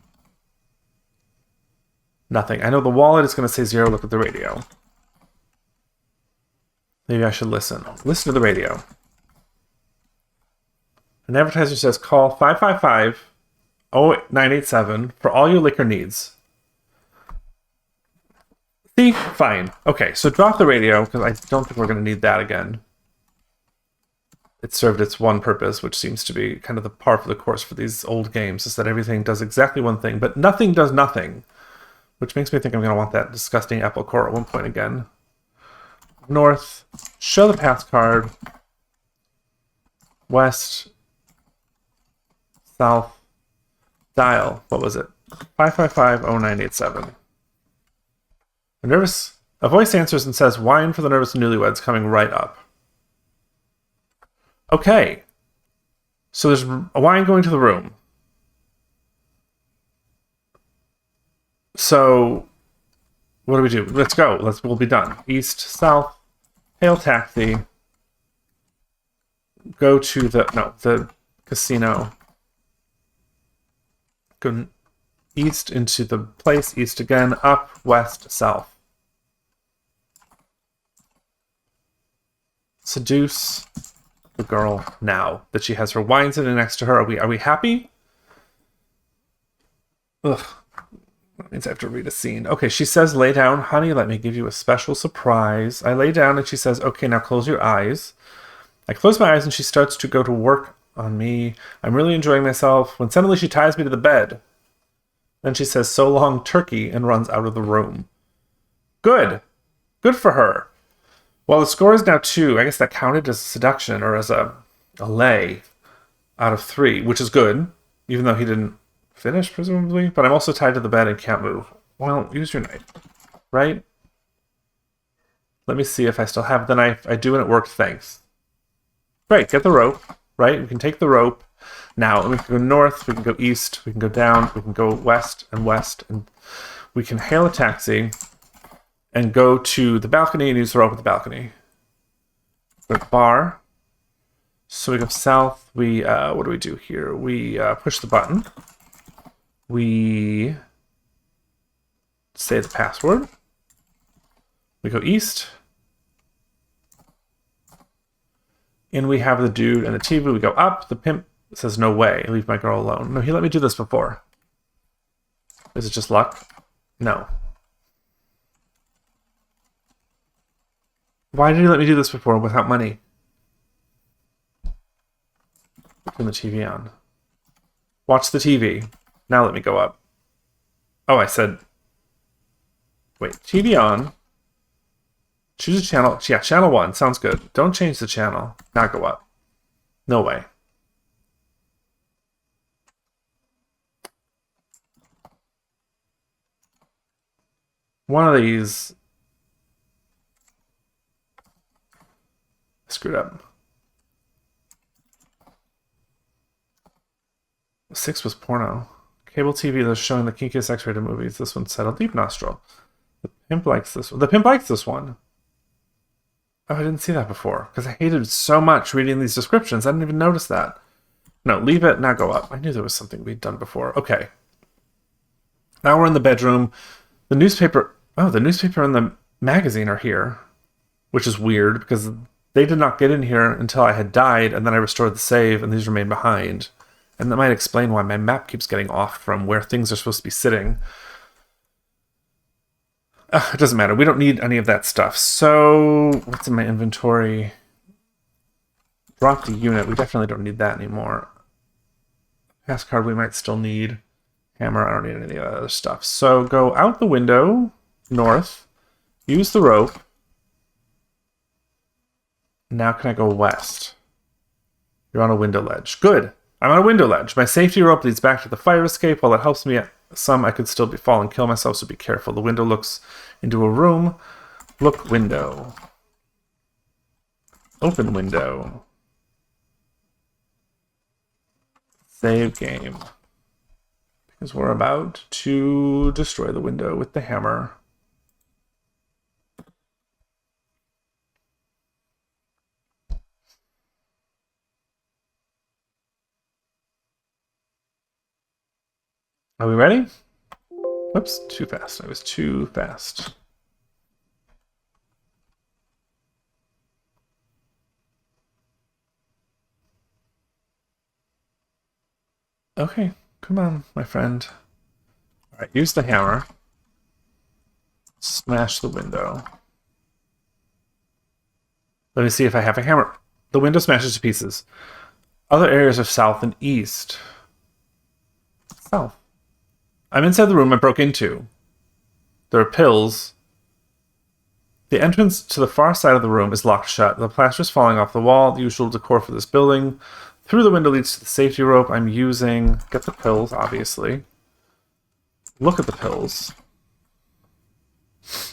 Nothing. I know the wallet is going to say 0. Look at the radio. Maybe I should listen. Listen to the radio. An advertiser says call 555-0987 for all your liquor needs. See? Fine. Okay, so drop the radio, because I don't think we're going to need that again. It served its one purpose, which seems to be kind of the par for the course for these old games, is that everything does exactly one thing, but nothing does nothing. Which makes me think I'm going to want that disgusting apple core at one point again. North. Show the pass card. West. South. Dial. What was it? 555-0987. A voice answers and says, wine for the nervous newlyweds coming right up. Okay. So there's a wine going to the room. So what do we do? Let's go. We'll be done. East, south, hail taxi. Go to the casino. Go east into the place, east again, up, west, south. Seduce the girl now that she has her wine sitting next to her. Are we happy? Ugh. That means I have to read a scene. Okay, she says, lay down, honey, let me give you a special surprise. I lay down and she says, okay, now close your eyes. I close my eyes and she starts to go to work on me. I'm really enjoying myself when suddenly she ties me to the bed. Then she says, so long, turkey, and runs out of the room. Good. Good for her. Well, the score is now 2. I guess that counted as seduction or as a lay out of 3, which is good, even though he didn't finish, presumably. But I'm also tied to the bed and can't move. Well, use your knife, right? Let me see if I still have the knife. I do, and it worked, thanks. Great, get the rope, right? We can take the rope. Now, we can go north, we can go east, we can go down, we can go west, and we can hail a taxi and go to the balcony and use the rope at the balcony. Go to the bar. So we go south. We, what do we do here? We push the button. We say the password. We go east. And we have the dude and the TV. We go up. The pimp says, no way. Leave my girl alone. No, he let me do this before. Is it just luck? No. Why did he let me do this before without money? Turn the TV on. Watch the TV. Now let me go up. Oh, I said... Wait, TV on. Choose a channel. Yeah, channel 1. Sounds good. Don't change the channel. Now go up. No way. One of these... Screwed up. 6 was porno. Cable TV that's showing the kinkiest X-rated movies. This one said a deep nostril. The pimp likes this one. The pimp likes this one. Oh, I didn't see that before. Because I hated so much reading these descriptions. I didn't even notice that. No, leave it. Now go up. I knew there was something we'd done before. Okay. Now we're in the bedroom. The newspaper... Oh, the newspaper and the magazine are here. Which is weird because they did not get in here until I had died. And then I restored the save and these remain behind. And that might explain why my map keeps getting off from where things are supposed to be sitting. It doesn't matter. We don't need any of that stuff. So, what's in my inventory? Drop the unit. We definitely don't need that anymore. Pass card we might still need. Hammer, I don't need any of that other stuff. So, go out the window, north. Use the rope. Now can I go west? You're on a window ledge. Good. I'm on a window ledge. My safety rope leads back to the fire escape. While it helps me some, I could still fall and kill myself, so be careful. The window looks into a room. Look window. Open window. Save game. Because we're about to destroy the window with the hammer. Are we ready? Oops, too fast. I was too fast. Okay, come on, my friend. All right, use the hammer. Smash the window. Let me see if I have a hammer. The window smashes to pieces. Other areas are south and east. South. I'm inside the room I broke into. There are pills. The entrance to the far side of the room is locked shut. The plaster is falling off the wall, the usual decor for this building. Through the window leads to the safety rope I'm using. Get the pills, obviously. Look at the pills.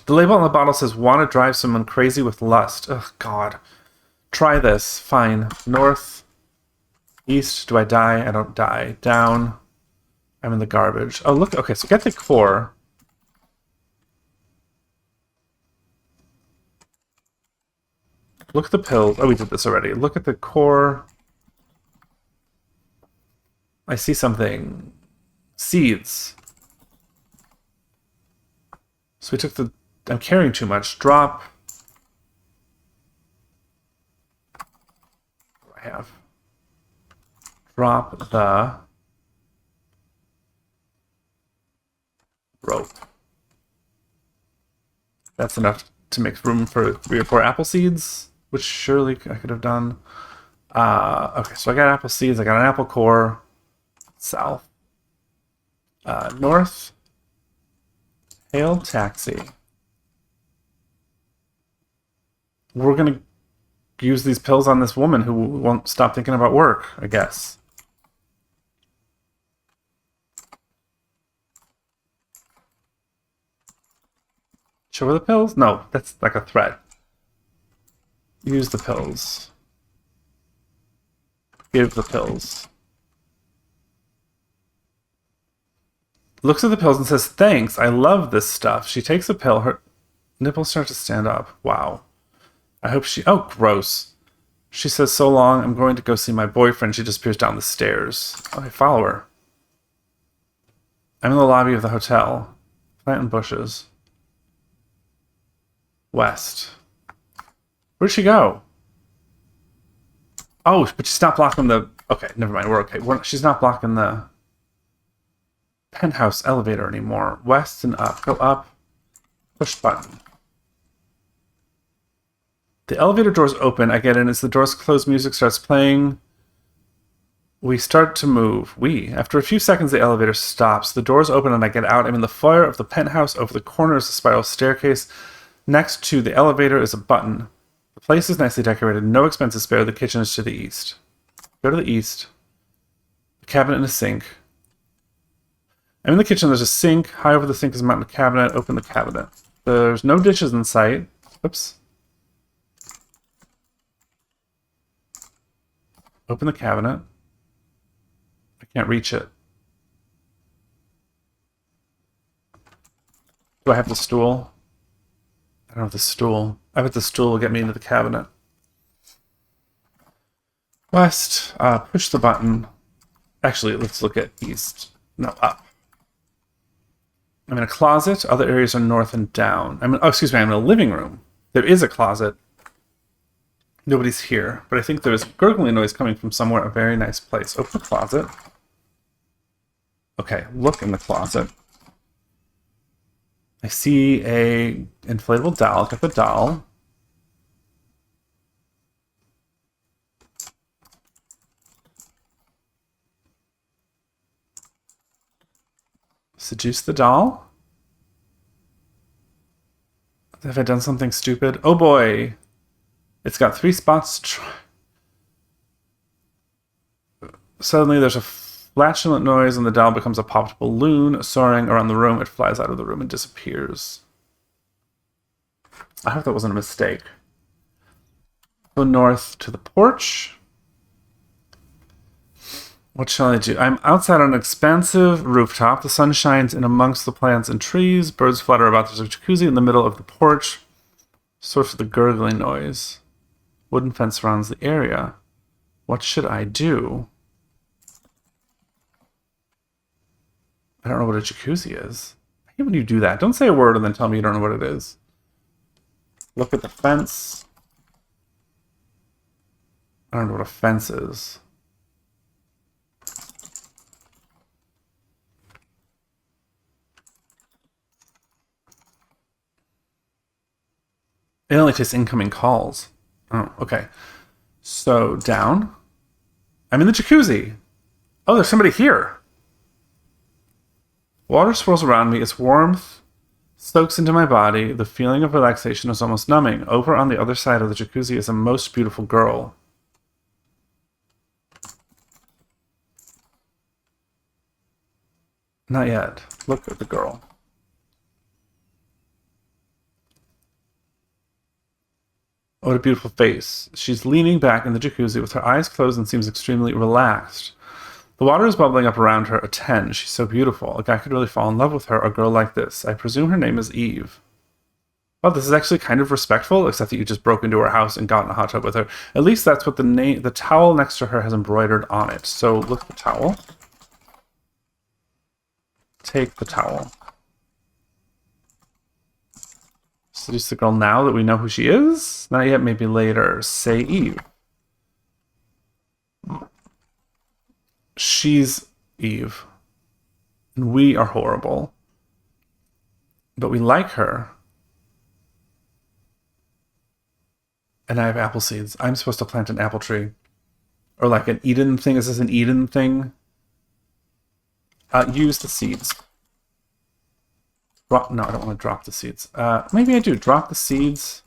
The label on the bottle says, want to drive someone crazy with lust. Ugh, God. Try this. Fine. North. East. Do I die? I don't die. Down. I'm in the garbage. Oh, look. Okay, so get the core. Look at the pills. Oh, we did this already. Look at the core. I see something. Seeds. So we took the... I'm carrying too much. Drop. What do I have? Drop the... rope. That's enough to make room for 3 or 4 apple seeds, which surely I could have done. Okay, so I got apple seeds. I got an apple core. South. North. Hail taxi. We're going to use these pills on this woman who won't stop thinking about work, I guess. Show her the pills? No, that's like a threat. Use the pills. Give the pills. Looks at the pills and says, "Thanks, I love this stuff." She takes a pill. Her nipples start to stand up. Wow. I hope she... Oh, gross. She says, "So long, I'm going to go see my boyfriend." She disappears down the stairs. Okay, follow her. I'm in the lobby of the hotel. Plant and bushes. West. Where'd she go? Oh, but she's not blocking the... Okay, never mind. We're okay. She's not blocking the penthouse elevator anymore. West and up. Go up. Push button. The elevator doors open. I get in. As the doors close, music starts playing. We start to move. After a few seconds, the elevator stops. The doors open and I get out. I'm in the foyer of the penthouse. Over the corner is a spiral staircase. Next to the elevator is a button. The place is nicely decorated. No expenses spared. The kitchen is to the east. Go to the east. A cabinet and a sink. I'm in the kitchen. There's a sink. High over the sink is a mounted cabinet. Open the cabinet. There's no dishes in sight. Oops. Open the cabinet. I can't reach it. Do I have the stool? I don't have the stool. I bet the stool will get me into the cabinet. West. Push the button. Actually, let's look at east. No, up. I'm in a closet. Other areas are north and down. I'm in a living room. There is a closet. Nobody's here, but I think there is gurgling noise coming from somewhere. A very nice place. Open the closet. Okay, look in the closet. I see a inflatable doll. Get the doll. Seduce the doll. Have I done something stupid? Oh boy. It's got 3 spots. Suddenly there's a flatulent noise and the doll becomes a popped balloon soaring around the room. It flies out of the room and disappears. I hope that wasn't a mistake. Go north to the porch. What shall I do? I'm outside on an expansive rooftop. The sun shines in amongst the plants and trees. Birds flutter about. There's a jacuzzi in the middle of the porch. Source of the gurgling noise. Wooden fence surrounds the area. What should I do? I don't know what a jacuzzi is. I hate when you do that. Don't say a word and then tell me you don't know what it is. Look at the fence. I don't know what a fence is. It only takes incoming calls. Oh, okay. So, down. I'm in the jacuzzi. Oh, there's somebody here. Water swirls around me. Its warmth soaks into my body. The feeling of relaxation is almost numbing. Over on the other side of the jacuzzi is a most beautiful girl. Not yet. Look at the girl. Oh, what a beautiful face. She's leaning back in the jacuzzi with her eyes closed and seems extremely relaxed. The water is bubbling up around her. A 10. She's so beautiful. A guy could really fall in love with her, a girl like this. I presume her name is Eve. Oh, this is actually kind of respectful, except that you just broke into her house and got in a hot tub with her. At least that's what the towel next to her has embroidered on it. So look at the towel. Take the towel. Seduce the girl now that we know who she is? Not yet, maybe later. Say Eve. She's Eve. And we are horrible. But we like her. And I have apple seeds. I'm supposed to plant an apple tree. Or like an Eden thing. Is this an Eden thing? Use the seeds. No, I don't want to drop the seeds. Maybe I do. Drop the seeds.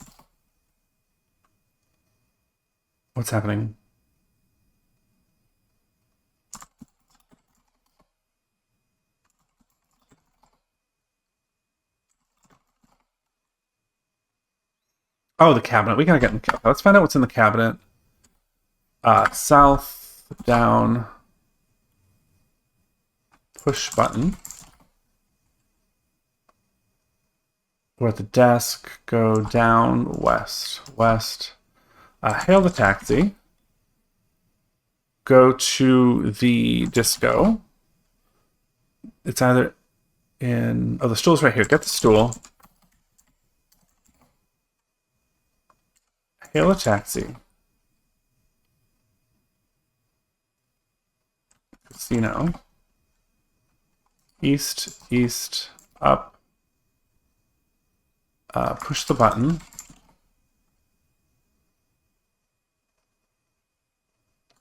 What's happening? Oh, the cabinet. We gotta get in the cabinet. Let's find out what's in the cabinet. South, down. Push button. We're at the desk. Go down west. West. Hail the taxi. Go to the disco. It's either in... Oh, the stool's right here. Get the stool. Hail a taxi. Casino. East, east, up. Push the button.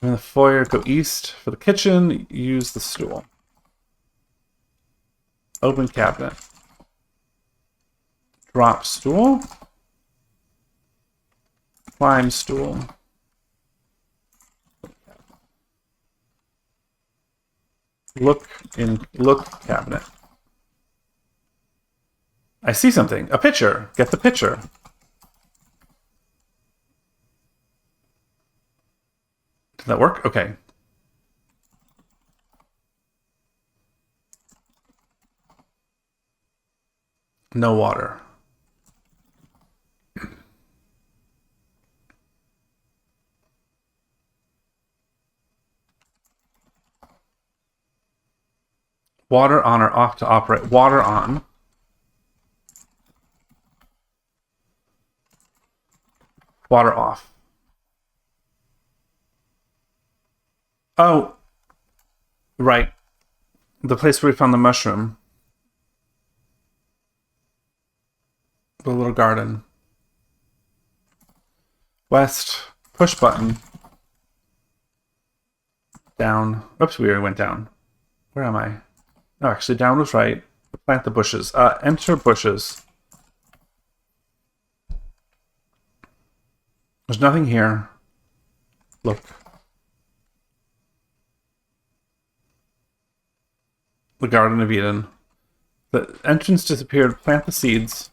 In the foyer, go east. For the kitchen, use the stool. Open cabinet. Drop stool. Climb stool. Look cabinet. I see something. A picture. Get the picture. Did that work? Okay. No water. Water on or off to operate. Water on. Water off. Oh. Right. The place where we found the mushroom. The little garden. West. Push button. Down. Oops, we already went down. Where am I? No, actually, down was right. Plant the bushes. Enter bushes. There's nothing here. Look. The Garden of Eden. The entrance disappeared. Plant the seeds.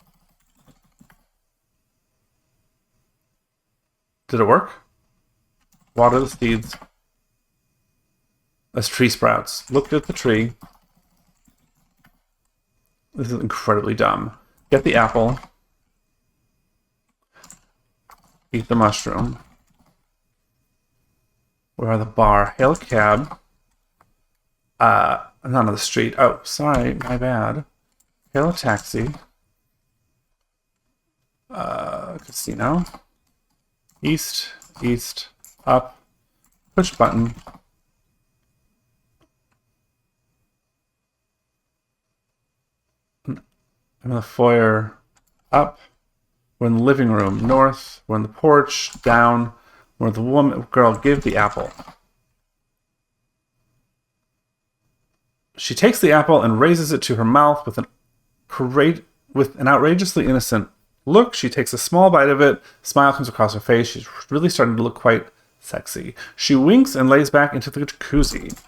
Did it work? Water the seeds. As tree sprouts. Look at the tree. This is incredibly dumb. Get the apple. Eat the mushroom. Where are the bar? Hail a cab. Not on the street. Oh, sorry, my bad. Hail a taxi. Casino. East, east, up. Push button. I'm in the foyer. Up. We're in the living room. North. We're in the porch. Down. We're the woman. Girl, give the apple. She takes the apple and raises it to her mouth with an outrageously innocent look. She takes a small bite of it. Smile comes across her face. She's really starting to look quite sexy. She winks and lays back into the jacuzzi.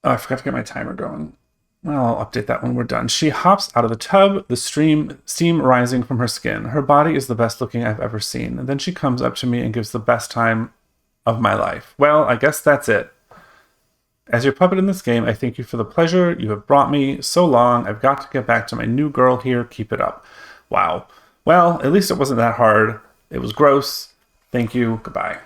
Oh, I forgot to get my timer going. Well, I'll update that when we're done. She hops out of the tub, the steam rising from her skin. Her body is the best looking I've ever seen. And then she comes up to me and gives the best time of my life. Well, I guess that's it. As your puppet in this game, I thank you for the pleasure you have brought me so long. I've got to get back to my new girl here. Keep it up. Wow. Well, at least it wasn't that hard. It was gross. Thank you. Goodbye.